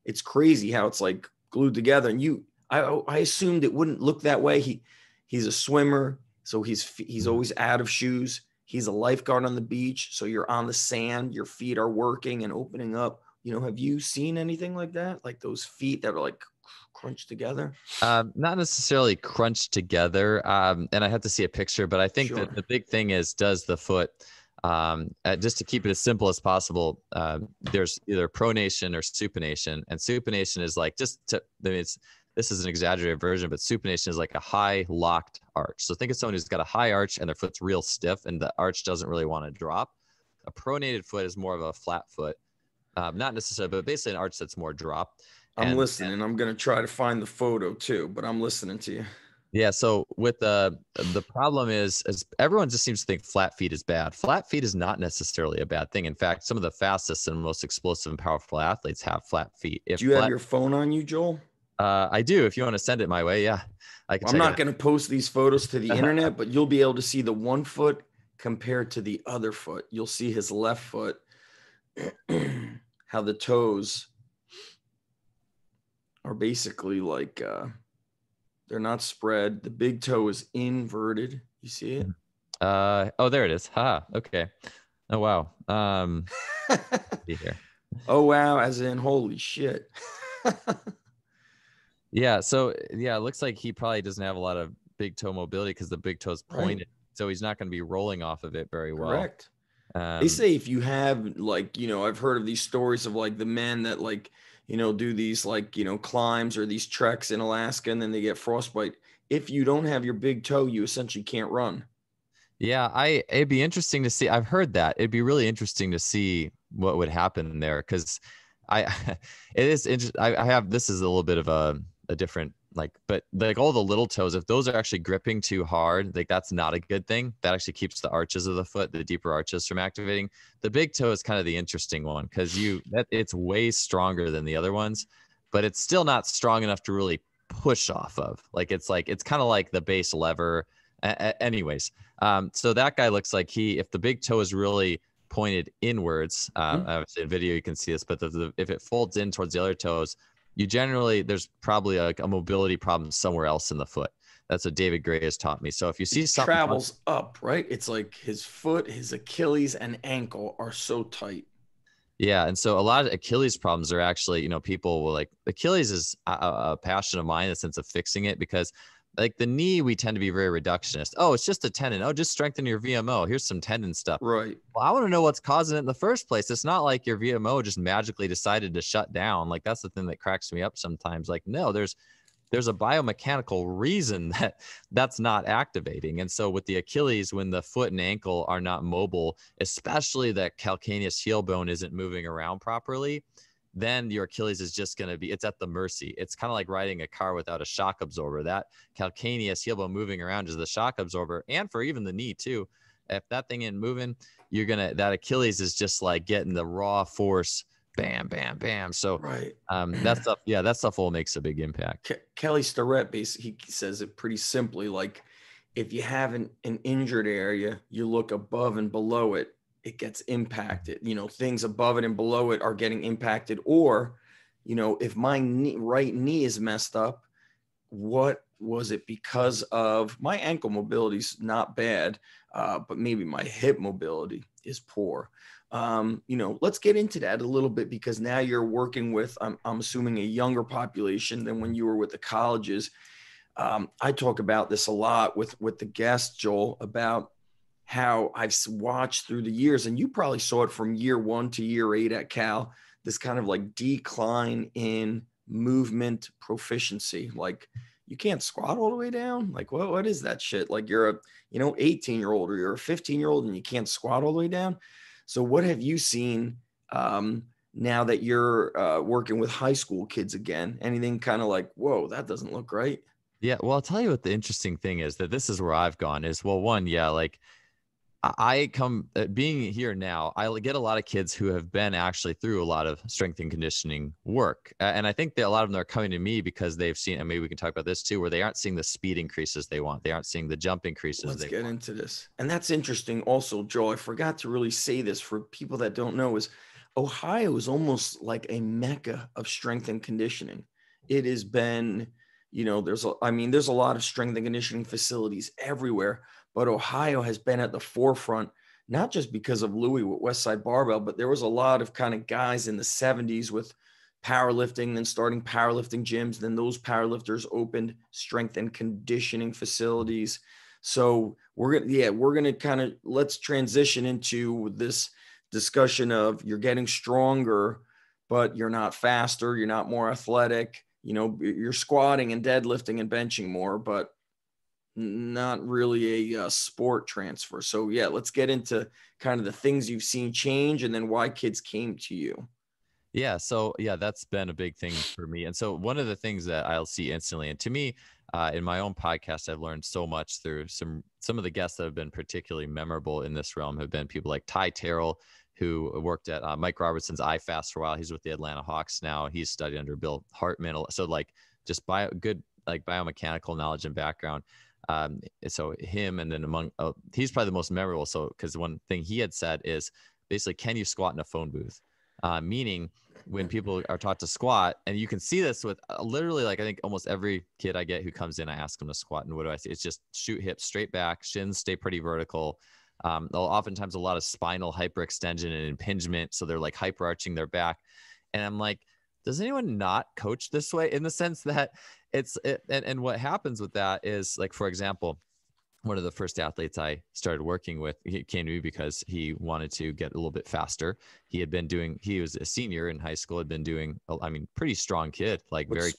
It's crazy how it's like glued together. And I assumed it wouldn't look that way. He's a swimmer. So he's always out of shoes. He's a lifeguard on the beach. So you're on the sand, your feet are working and opening up. Have you seen anything like that? Like those feet that are like crunched together? Not necessarily crunched together. And I have to see a picture, but I think that the big thing is, does the foot, just to keep it as simple as possible, there's either pronation or supination. And supination is like, this is an exaggerated version, but supination is like a high locked arch. So think of someone who's got a high arch and their foot's real stiff and the arch doesn't really want to drop. A pronated foot is more of a flat foot, not necessarily, but basically an arch that's more drop. I'm listening. I'm going to try to find the photo too, but I'm listening to you. Yeah. So with the problem is everyone just seems to think flat feet is bad. Flat feet is not necessarily a bad thing. In fact, some of the fastest and most explosive and powerful athletes have flat feet. Do you have your phone on you, Joel? I do. If you want to send it my way, yeah. I'm not going to post these photos to the internet, but you'll be able to see the one foot compared to the other foot. You'll see his left foot, how the toes are basically like they're not spread. The big toe is inverted. You see it? Oh, there it is. Okay. Oh wow. Be here. Oh wow, as in holy shit. Yeah. So yeah, it looks like he probably doesn't have a lot of big toe mobility because the big toe's pointed. Right. So he's not going to be rolling off of it very well. Correct. They say if you have like, I've heard of these stories of like the men that like, do these like, climbs or these treks in Alaska and then they get frostbite. If you don't have your big toe, you essentially can't run. Yeah, it'd be interesting to see. I've heard that. It'd be really interesting to see what would happen there because it is interesting. I have, this is a little bit of a a different, like, but like all the little toes, if those are actually gripping too hard, like that's not a good thing. That actually keeps the arches of the foot, the deeper arches, from activating. The big toe is kind of the interesting one because it's way stronger than the other ones, but it's still not strong enough to really push off of. Like it's kind of like the base lever. Anyways, so that guy looks like if the big toe is really pointed inwards, obviously in video you can see this, but if it folds in towards the other toes, there's probably like a mobility problem somewhere else in the foot. That's what David Gray has taught me. So if you see something travels up, right? It's like his foot, his Achilles and ankle are so tight. Yeah. And so a lot of Achilles problems are actually, people will like, Achilles is a passion of mine in the sense of fixing it, because like the knee, we tend to be very reductionist. Oh, it's just a tendon. Oh, just strengthen your VMO. Here's some tendon stuff. Right. Well, I want to know what's causing it in the first place. It's not like your VMO just magically decided to shut down. Like that's the thing that cracks me up sometimes. Like, no, there's a biomechanical reason that's not activating. And so with the Achilles, when the foot and ankle are not mobile, especially that calcaneus heel bone isn't moving around properly, then your Achilles is just going to it's at the mercy. It's kind of like riding a car without a shock absorber. That calcaneus heel bone moving around is the shock absorber, and for even the knee too. If that thing ain't moving, that Achilles is just like getting the raw force, bam, bam, bam. So right. that stuff all makes a big impact. Kelly Starrett, he says it pretty simply, like if you have an injured area, you look above and below it, it gets impacted. Things above it and below it are getting impacted. Or, if my right knee is messed up, what was it? Because of my ankle mobility is not bad, but maybe my hip mobility is poor. Let's get into that a little bit, because now you're working with, I'm assuming, a younger population than when you were with the colleges. I talk about this a lot with the guests, Joel, about how I've watched through the years, and you probably saw it from year 1 to year 8 at Cal, this kind of like decline in movement proficiency. Like you can't squat all the way down. Like what is that shit? Like you're a 18-year-old or you're a 15-year-old and you can't squat all the way down. So what have you seen now that you're working with high school kids again? Anything kind of like, whoa, that doesn't look right? Yeah, well, I'll tell you what the interesting thing is, that this is where I've gone is, well, one, yeah, like I come being here now, I get a lot of kids who have been actually through a lot of strength and conditioning work. And I think that a lot of them are coming to me because they've seen, and maybe we can talk about this too, where they aren't seeing the speed increases they want. They aren't seeing the jump increases. Let's get into this. And that's interesting also, Joel. I forgot to really say this for people that don't know, is Ohio is almost like a mecca of strength and conditioning. It has been, there's a lot of strength and conditioning facilities everywhere, but Ohio has been at the forefront, not just because of Louis with Westside Barbell, but there was a lot of kind of guys in the 70s with powerlifting, then starting powerlifting gyms. Then those powerlifters opened strength and conditioning facilities. So we're gonna kind of, let's transition into this discussion of you're getting stronger, but you're not faster, you're not more athletic. You're squatting and deadlifting and benching more, but not really a sport transfer. So yeah, let's get into kind of the things you've seen change and then why kids came to you. Yeah. So yeah, that's been a big thing for me. And so one of the things that I'll see instantly, and to me, in my own podcast, I've learned so much through some of the guests that have been particularly memorable in this realm have been people like Ty Terrell, who worked at Mike Robertson's iFast for a while. He's with the Atlanta Hawks now. He's studied under Bill Hartman. So like just good like biomechanical knowledge and background. So him, and then he's probably the most memorable. So because one thing he had said is basically, can you squat in a phone booth? Meaning when people are taught to squat, and you can see this with literally, like I think almost every kid I get who comes in, I ask them to squat, and what do I see? It's just shoot hips straight back, shins stay pretty vertical. Oftentimes a lot of spinal hyperextension and impingement, so they're like hyperarching their back, and I'm like, does anyone not coach this way? In the sense that and what happens with that is, like, for example, one of the first athletes I started working with, he came to me because he wanted to get a little bit faster. He was a senior in high school, had been doing, pretty strong kid, like What very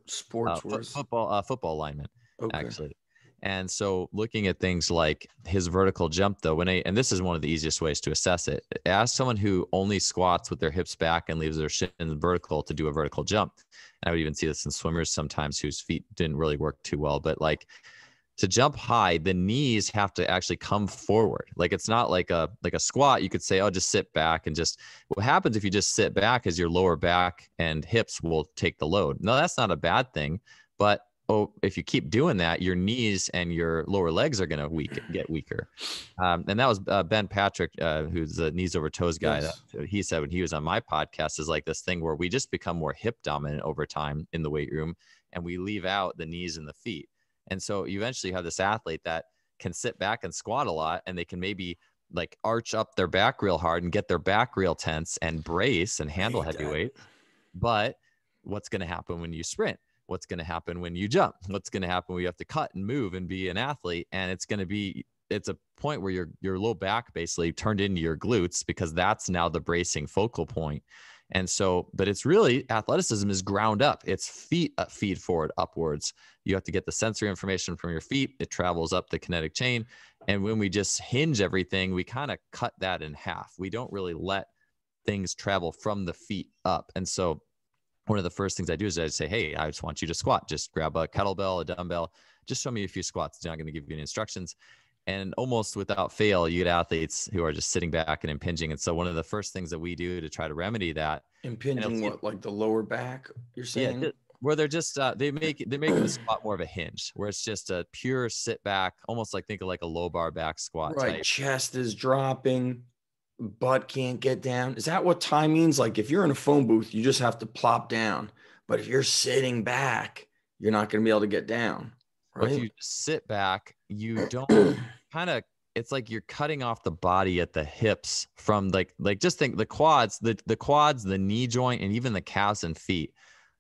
sports was football lineman, okay. Actually. And so looking at things like his vertical jump, though, and this is one of the easiest ways to assess it, ask someone who only squats with their hips back and leaves their shin vertical to do a vertical jump. And I would even see this in swimmers sometimes whose feet didn't really work too well, but like to jump high, the knees have to actually come forward. Like it's not like a squat. You could say, oh, just sit back and just, what happens if you just sit back is your lower back and hips will take the load. No, that's not a bad thing, but if you keep doing that, your knees and your lower legs are going to get weaker. And that was Ben Patrick, who's the knees over toes guy. Yes. That he said when he was on my podcast is like this thing where we just become more hip dominant over time in the weight room, and we leave out the knees and the feet. And so you eventually have this athlete that can sit back and squat a lot, and they can maybe like arch up their back real hard and get their back real tense and brace and handle heavy weight. But what's going to happen when you sprint? What's going to happen when you jump? What's going to happen when you have to cut and move and be an athlete? And it's a point where your low back basically turned into your glutes, because that's now the bracing focal point. And so, but it's really, athleticism is ground up. It's feet feed forward upwards. You have to get the sensory information from your feet. It travels up the kinetic chain. And when we just hinge everything, we kind of cut that in half. We don't really let things travel from the feet up. And so one of the first things I do is I say, hey, I just want you to squat. Just grab a kettlebell, a dumbbell. Just show me a few squats. I'm not going to give you any instructions. And almost without fail, you get athletes who are just sitting back and impinging. And so one of the first things that we do to try to remedy that. Impinging what, like the lower back, you're saying? Yeah, where they're just, they're making the squat more of a hinge, where it's just a pure sit back, almost like think of like a low bar back squat Right. type. Chest is dropping, butt can't get down. Is that what time means? Like if you're in a phone booth, you just have to plop down. But if you're sitting back, you're not going to be able to get down. Right. Well, if you sit back, you don't it's like you're cutting off the body at the hips from like just think the quads, the knee joint, and even the calves and feet.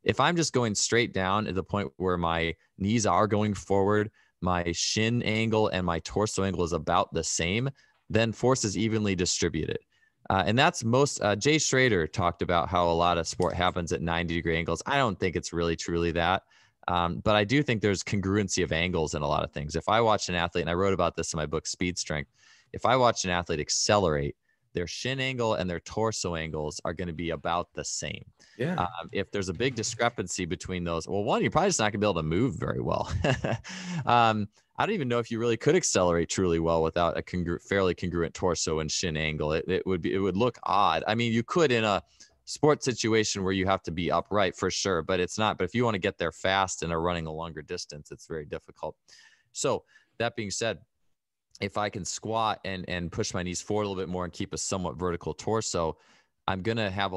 If I'm just going straight down at the point where my knees are going forward, my shin angle and my torso angle is about the same, then force is evenly distributed. And that's most, Jay Schrader talked about how a lot of sport happens at 90-degree angles. I don't think it's really truly that. But I do think there's congruency of angles in a lot of things. If I watch an athlete, and I wrote about this in my book, Speed Strength, if I watch an athlete accelerate, their shin angle and their torso angles are going to be about the same. Yeah. If there's a big discrepancy between those, well, one, you're probably just not going to be able to move very well. I don't even know if you really could accelerate truly well without a fairly congruent torso and shin angle. It would look odd. I mean, you could in a sports situation where you have to be upright for sure, but it's not. But if you want to get there fast and are running a longer distance, it's very difficult. So that being said, if I can squat and push my knees forward a little bit more and keep a somewhat vertical torso, I'm going to have be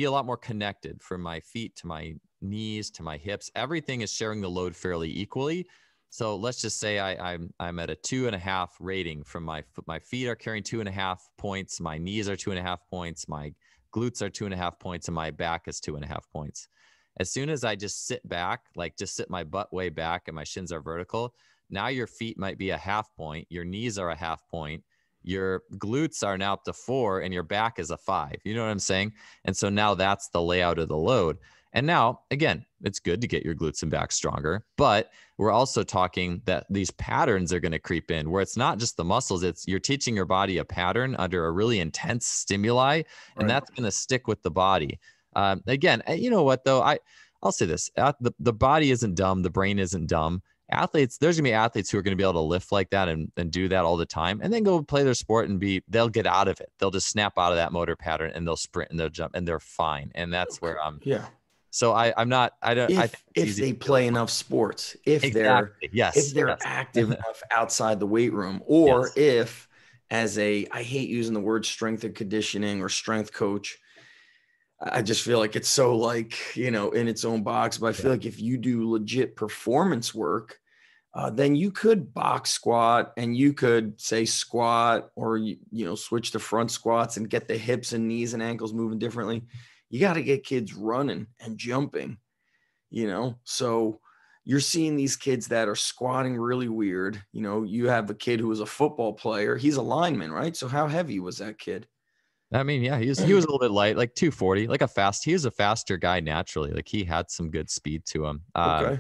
a lot more connected from my feet to my knees to my hips. Everything is sharing the load fairly equally. So let's just say I'm at a 2.5 rating from my feet are carrying 2.5 points. My knees are 2.5 points. My glutes are 2.5 points, and my back is 2.5 points. As soon as I just sit back, like just sit my butt way back and my shins are vertical, now your feet might be a 0.5 point. Your knees are a 0.5 point. Your glutes are now up to 4 and your back is a 5. You know what I'm saying? And so now that's the layout of the load. And now, again, it's good to get your glutes and back stronger, but we're also talking that these patterns are going to creep in where it's not just the muscles. It's you're teaching your body a pattern under a really intense stimuli, and that's going to stick with the body. Again, you know what, though? I'll say this. The body isn't dumb. The brain isn't dumb. There's going to be athletes who are going to be able to lift like that and do that all the time and then go play their sport and they'll get out of it. They'll just snap out of that motor pattern and they'll sprint and they'll jump and they're fine. And that's where yeah. So if they play enough sports, if they're active enough outside the weight room, or if I hate using the word strength and conditioning or strength coach. I just feel like it's so in its own box, but I feel like if you do legit performance work, then you could box squat and you could say squat or, switch to front squats and get the hips and knees and ankles moving differently. You got to get kids running and jumping, so you're seeing these kids that are squatting really weird. You have a kid who was a football player. He's a lineman, right? So how heavy was that kid? I mean, yeah, he was a little bit light, like 240, he was a faster guy naturally. Like he had some good speed to him. Okay.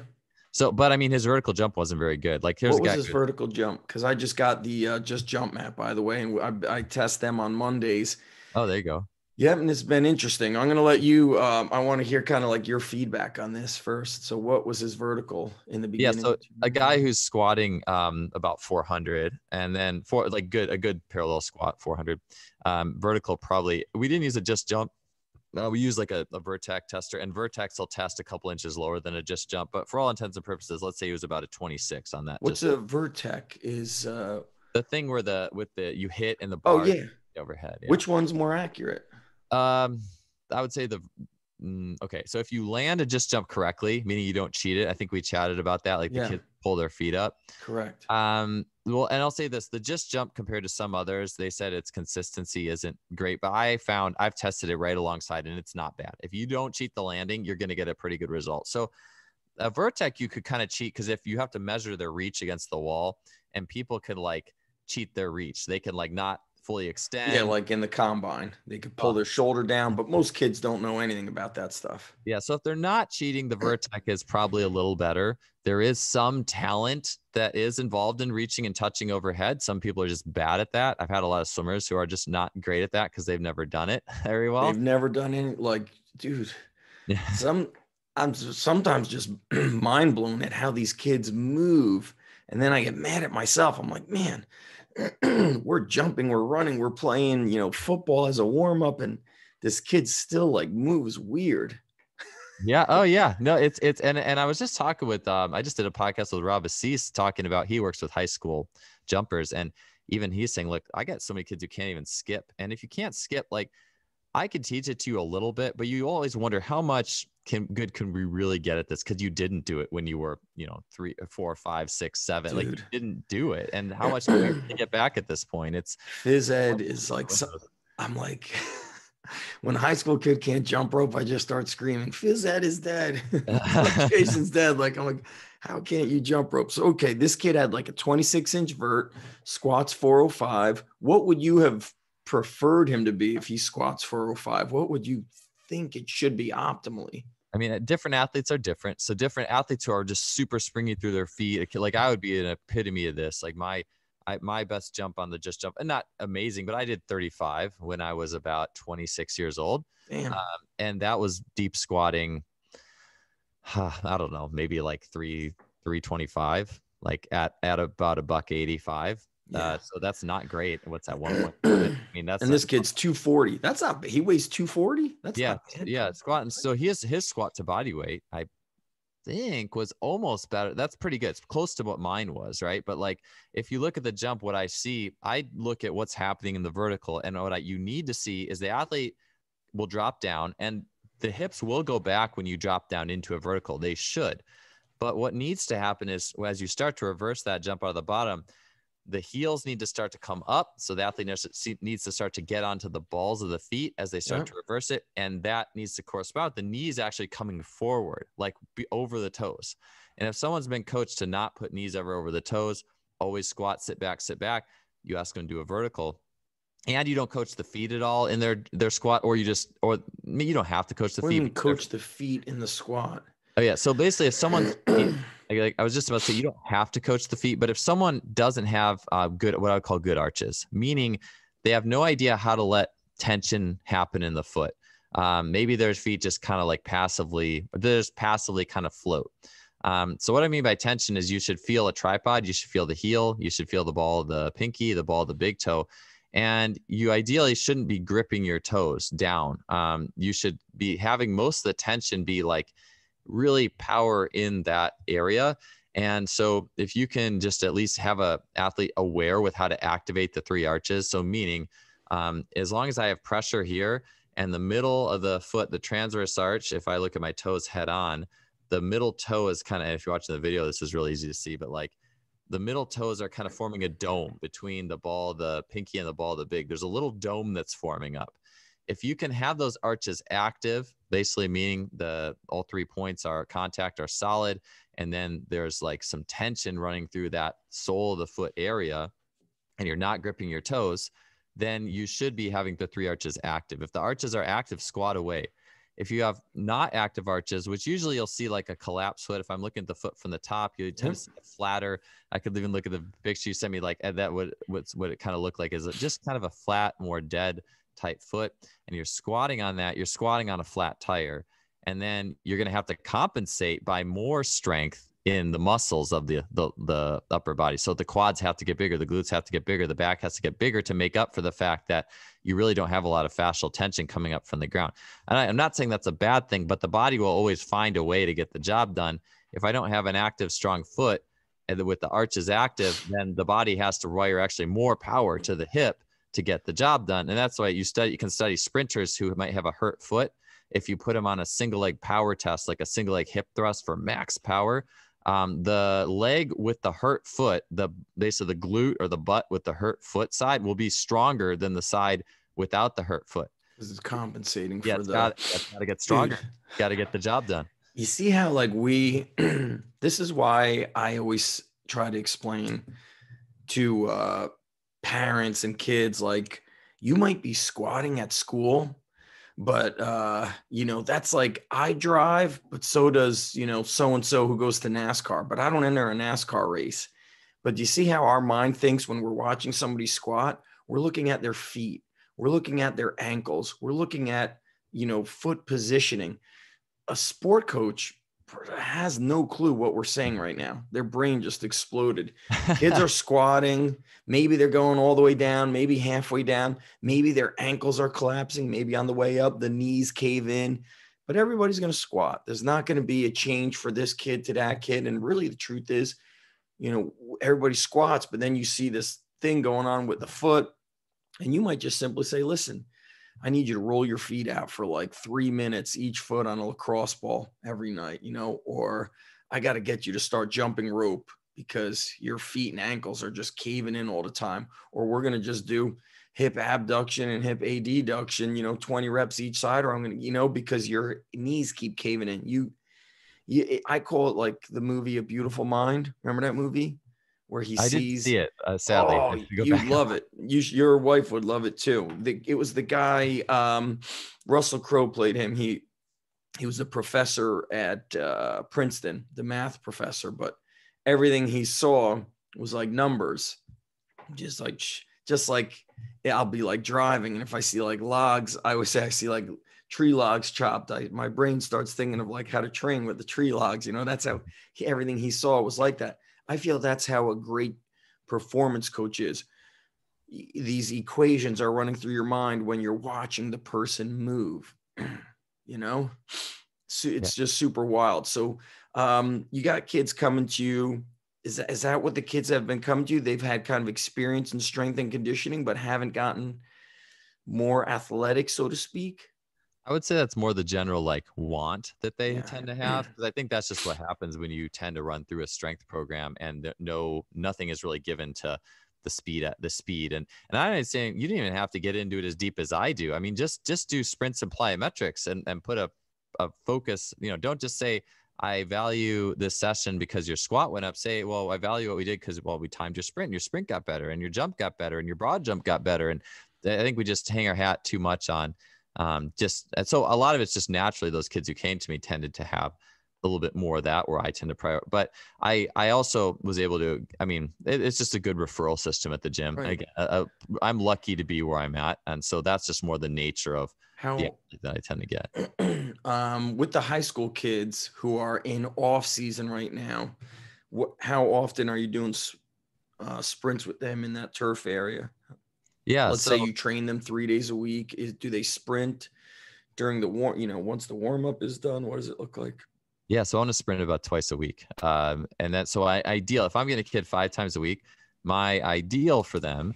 So, but I mean, his vertical jump wasn't very good. Like here's a What was guy his who, vertical jump? Because I just got the Just Jump map, by the way, and I test them on Mondays. oh, there you go. Yep, and it's been interesting. I'm going to let you, I want to hear kind of like your feedback on this first. So what was his vertical in the Yeah, beginning? so a guy who's squatting about 400, and then for like a good parallel squat 400, vertical probably. We didn't use a Just Jump. We use like a Vertex tester, and Vertex will test a couple inches lower than a Just Jump. But for all intents and purposes, let's say he was about a 26 on that. What's a Vertex is, The thing where you hit and the oh bar yeah. overhead. Yeah. Which one's more accurate? Um, I would say okay. So if you land a Just Jump correctly, meaning you don't cheat it, I think we chatted about that. Like the Yeah, kids pull their feet up. correct. Well, and I'll say this: the Just Jump compared to some others, they said its consistency isn't great, but I've tested it right alongside, and it's not bad. If you don't cheat the landing, you're going to get a pretty good result. So a Vertex, you could kind of cheat because if you have to measure their reach against the wall, and people could like cheat their reach, they could like not fully Yeah, extend. like in the combine, they could pull Oh, their shoulder down, but most kids don't know anything about that stuff. yeah. So if they're not cheating, the Vertex is probably a little better. There is some talent that is involved in reaching and touching overhead. Some people are just bad at that. I've had a lot of swimmers who are just not great at that because they've never done it very well. They've never done any, like, dude, Yeah. I'm sometimes just mind blown at how these kids move. And then I get mad at myself. I'm like, man, we're jumping, we're running, we're playing, football as a warm up, and this kid still like moves weird. Yeah. Oh yeah. No, and I was just talking with I just did a podcast with Rob Assis talking about he works with high school jumpers, and even he's saying, look, I got so many kids who can't even skip. And if you can't skip, like I could teach it to you a little bit, but you always wonder how much can we really get at this? Because you didn't do it when you were, 3, 4, 5, 6, 7. Like you Dude, didn't do it. And how much can we really get back at this point? It's phys ed is like, I'm like, when a high school kid can't jump rope, I just start screaming, phys ed is dead. Like Jason's dead. Like, I'm like, how can't you jump rope? So, okay, this kid had like a 26-inch vert, squats 405. What would you have preferred him to be if he squats 405? What would you think it should be optimally? I mean, different athletes are different. So different athletes who are just super springy through their feet. Like I would be an epitome of this. Like my best jump on the Just Jump, and not amazing, but I did 35 when I was about 26 years old. Damn. And that was deep squatting. I don't know, maybe like 325, like at about $185. Yeah. So that's not great. What's that 1 I mean, that's And this kid's 240. That's not, he weighs 240. That's yeah, not bad. yeah, squatting. So his squat to body weight, I think was almost better. That's pretty good. It's close to what mine was, right? But like if you look at the jump, what I see, I look at what's happening in the vertical, and what you need to see is the athlete will drop down, and the hips will go back when you drop down into a vertical. They should. But what needs to happen is as you start to reverse that jump out of the bottom, the heels need to start to come up. So the athlete needs to start to get onto the balls of the feet as they start to reverse it. And that needs to correspond with the knees actually coming forward, like over the toes. And if someone's been coached to not put knees ever over the toes, always squat, sit back, you ask them to do a vertical. And you don't coach the feet at all in their squat, or you don't have to coach the feet. Even coach the feet in the squat. Oh yeah. So basically if someone's like I was just about to say, you don't have to coach the feet, but if someone doesn't have what I would call good arches, meaning they have no idea how to let tension happen in the foot. Maybe their feet just kind of like passively kind of float. So what I mean by tension is you should feel a tripod, you should feel the heel, you should feel the ball of the pinky, the ball of the big toe. And you ideally shouldn't be gripping your toes down. You should be having most of the tension be like really power in that area. And so if you can just at least have a athlete aware with how to activate the 3 arches. So meaning as long as I have pressure here and the middle of the foot, the transverse arch, if I look at my toes head on, the middle toe is kind of, if you're watching the video, this is really easy to see, but like the middle toes are kind of forming a dome between the ball, the pinky, and the ball, the big. There's a little dome that's forming up. If you can have those arches active, basically meaning all 3 points are solid, and then there's like some tension running through that sole of the foot area, and you're not gripping your toes, then you should be having the 3 arches active. If the arches are active, squat away. If you have not active arches, which usually you'll see like a collapsed foot. If I'm looking at the foot from the top, you tend to see it flatter. I could even look at the picture you sent me, like that what it kind of looked like is just kind of a flat, more dead type foot. And you're squatting on that. You're squatting on a flat tire. And then you're going to have to compensate by more strength in the muscles of the upper body. So the quads have to get bigger, the glutes have to get bigger, the back has to get bigger to make up for the fact that you really don't have a lot of fascial tension coming up from the ground. And I'm not saying that's a bad thing, but the body will always find a way to get the job done. If I don't have an active, strong foot and with the arches active, then the body has to wire actually more power to the hip to get the job done. And that's why you can study sprinters who might have a hurt foot. If you put them on a single leg power test, like a single leg hip thrust for max power, the leg with the hurt foot, the base of the glute or the butt with the hurt foot side will be stronger than the side without the hurt foot. This is compensating for it's got to get stronger. Got to get the job done. You see how like this is why I always try to explain to parents and kids, like, you might be squatting at school, but that's like, I drive, but so does, so-and-so who goes to NASCAR, but I don't enter a NASCAR race. But do you see how our mind thinks when we're watching somebody squat? We're looking at their feet. We're looking at their ankles. We're looking at, foot positioning. A sport coach has no clue what we're saying right now. Their brain just exploded. Kids are squatting. Maybe they're going all the way down, maybe halfway down. Maybe their ankles are collapsing. Maybe on the way up, the knees cave in. But everybody's going to squat. There's not going to be a change for this kid to that kid. And really, the truth is, everybody squats, but then you see this thing going on with the foot. And you might just simply say, listen, I need you to roll your feet out for like 3 minutes each foot on a lacrosse ball every night, or I got to get you to start jumping rope because your feet and ankles are just caving in all the time. Or we're going to just do hip abduction and hip adduction, 20 reps each side, or I'm going to, because your knees keep caving in. I call it like the movie A Beautiful Mind. Remember that movie? Where he sees. I didn't see it, sadly. Oh, you'd love it. Your wife would love it too. It was the guy, Russell Crowe played him. He was a professor at Princeton, the math professor, but everything he saw was like numbers. Just like I'll be like driving, and if I see like logs, I always say I see like tree logs chopped. My brain starts thinking of like how to train with the tree logs. That's how everything he saw was like that. I feel that's how a great performance coach is. These equations are running through your mind when you're watching the person move, so it's just super wild. So you got kids coming to you. Is that what the kids have been coming to you? They've had kind of experience in strength and conditioning, but haven't gotten more athletic, so to speak. I would say that's more the general like want that they tend to have, because I think that's just what happens when you tend to run through a strength program and nothing is really given to the speed. And I'm saying you didn't even have to get into it as deep as I do. I mean, just do sprints and plyometrics and put a focus. Don't just say I value this session because your squat went up. Say, well, I value what we did because we timed your sprint. Your sprint got better, and your jump got better, and your broad jump got better. And I think we just hang our hat too much on. So a lot of it's just naturally those kids who came to me tended to have a little bit more of that, where I tend to prioritize. But I also was able to, it's just a good referral system at the gym. Right. Again, I'm lucky to be where I'm at. And so that's just more the nature of how that I tend to get. With the high school kids who are in off season right now, how often are you doing sprints with them in that turf area? Yeah. Let's say you train them 3 days a week. Do they sprint during the once the warm up is done? What does it look like? Yeah. So I want to sprint about twice a week. And that's so ideal. If I'm getting a kid 5 times a week, my ideal for them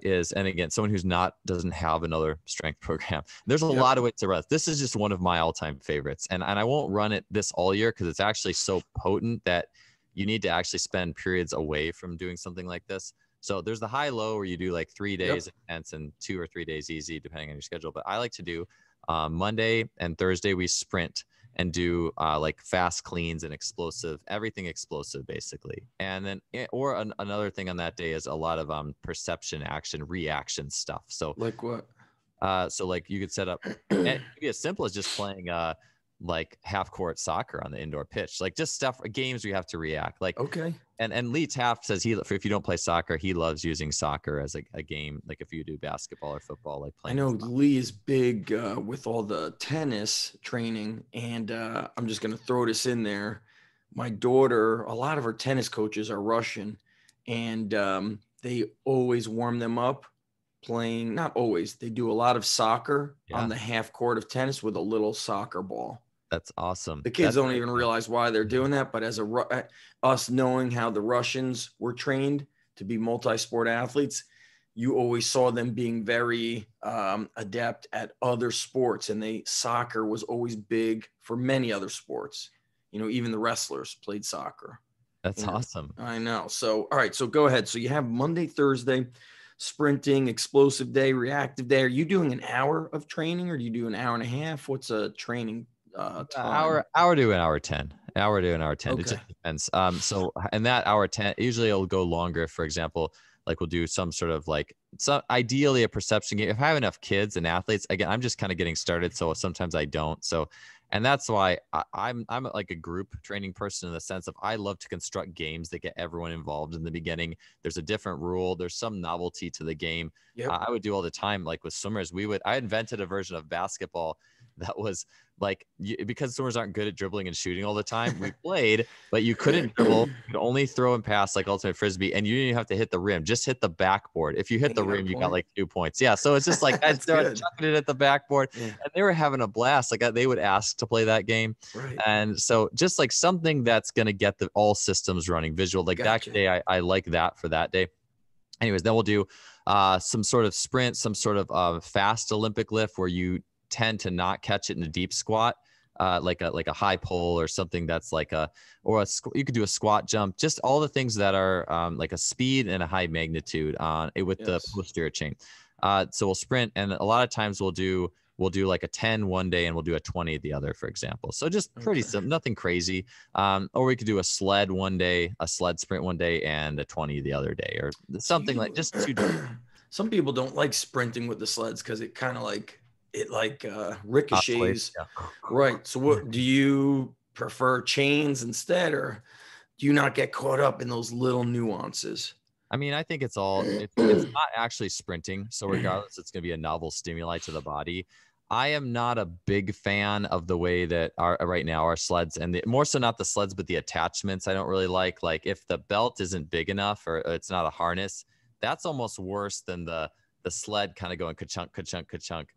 is, and again, someone who's doesn't have another strength program. There's a lot of ways to run. This is just one of my all-time favorites. And I won't run it this all year because it's actually so potent that you need to actually spend periods away from doing something like this. So there's the high low where you do like 3 days intense and 2 or 3 days easy, depending on your schedule. But I like to do Monday and Thursday, we sprint and do like fast cleans and everything explosive basically. And then, another thing on that day is a lot of perception, action, reaction stuff. So like what? So like you could set up, and it could be as simple as just playing like half court soccer on the indoor pitch, like just stuff, games where you have to react. Like, Okay. and Lee Taft says if you don't play soccer, he loves using soccer as a game. Like if you do basketball or football, like I playing. know Lee is big with all the tennis training, and I'm just going to throw this in there. My daughter, a lot of her tennis coaches are Russian, and they always warm them up playing, not always, they do a lot of soccer on the half court of tennis with a little soccer ball. That's awesome. The kids don't even realize why they're doing that, but as us knowing how the Russians were trained to be multi-sport athletes, you always saw them being very adept at other sports, and soccer was always big for many other sports. You know, even the wrestlers played soccer. That's awesome. I know. So, all right. So go ahead. So you have Monday, Thursday, sprinting, explosive day, reactive day. Are you doing an hour of training, or do you do an hour and a half? What's a training time? Hour to an hour 10. Hour to an hour 10. Okay. It just depends. So in that hour 10, usually it'll go longer. For example, like we'll do some sort of like, so ideally a perception game. If I have enough kids and athletes, again, I'm just kind of getting started. So sometimes I don't. So, and that's why I'm like a group training person in the sense of I love to construct games that get everyone involved in the beginning. There's a different rule. There's some novelty to the game. Yep. I would do all the time. Like with swimmers, I invented a version of basketball that was like, because swimmers aren't good at dribbling and shooting all the time, we played, but you couldn't dribble. You could only throw and pass like ultimate frisbee, and you didn't even have to hit the rim. Just hit the backboard. If you hit the rim, you got like 2 points. Yeah, so it's just like guys chucking it at the backboard, and they were having a blast. Like they would ask to play that game, right? And so just like something that's gonna get all systems running, visual. Like that day, I like that for that day. Anyways, then we'll do some sort of sprint, some sort of fast Olympic lift where you tend to not catch it in a deep squat, like a high pull or something that's like you could do a squat jump, just all the things that are like a speed and a high magnitude with the posterior chain. So we'll sprint, and a lot of times we'll do like a 10 one day and we'll do a 20 the other, for example. So just pretty simple, nothing crazy. Or we could do a sled one day, a sled sprint one day, and a 20 the other day, or something like just two. Some people don't like sprinting with the sleds because it kind of like ricochets. Right. So what do you prefer, chains instead, or do you not get caught up in those little nuances? I mean, I think it's not actually sprinting. So regardless, it's going to be a novel stimuli to the body. I am not a big fan of the way that right now our sleds, and more so not the sleds, but the attachments I don't really like if the belt isn't big enough or it's not a harness, that's almost worse than the sled kind of going ka-chunk, ka-chunk, ka-chunk.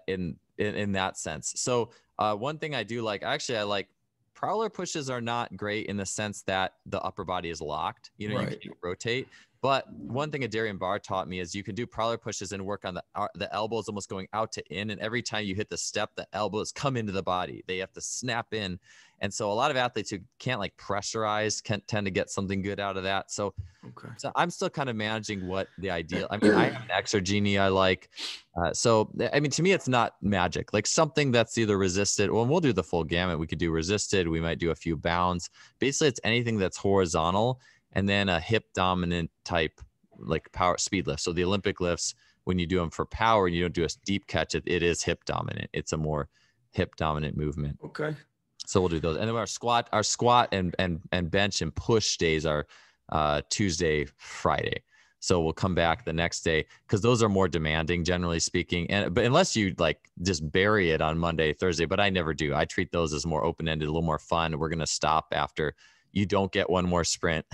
In that sense. So one thing I do like, actually, I like prowler pushes are not great in the sense that the upper body is locked. You know, you can't rotate. But one thing a Darian Barr taught me is you can do prowler pushes and work on the elbows almost going out to in. And every time you hit the step, the elbows come into the body. They have to snap in. And so a lot of athletes who can't like pressurize can tend to get something good out of that. So, so I'm still kind of managing what the ideal. I mean, I have an exergenie I like. So, I mean, to me, it's not magic. Like something that's either resisted. Well, we'll do the full gamut. We could do resisted. We might do a few bounds. Basically, it's anything that's horizontal, and then a hip dominant type like power speed lift. So the Olympic lifts, when you do them for power and you don't do a deep catch, it is hip dominant. It's a more hip dominant movement. Okay. So we'll do those. And then our squat and bench and push days are Tuesday, Friday. So we'll come back the next day because those are more demanding, generally speaking. But unless you like just bury it on Monday, Thursday, but I never do. I treat those as more open-ended, a little more fun. We're going to stop after you don't get one more sprint.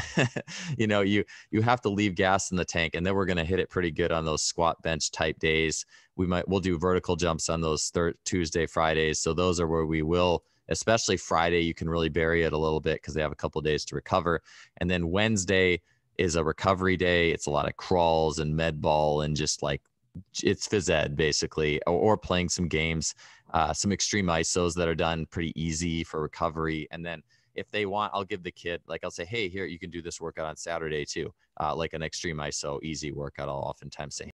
You know, you have to leave gas in the tank, and then we're going to hit it pretty good on those squat bench type days. We'll do vertical jumps on those Tuesday, Fridays. So those are where we will, especially Friday, you can really bury it a little bit because they have a couple of days to recover. And then Wednesday is a recovery day. It's a lot of crawls and med ball and just like it's phys ed basically, or playing some games, some extreme isos that are done pretty easy for recovery. And then if they want, I'll give the kid, like I'll say, hey, here, you can do this workout on Saturday too. Like an extreme iso easy workout. I'll oftentimes say,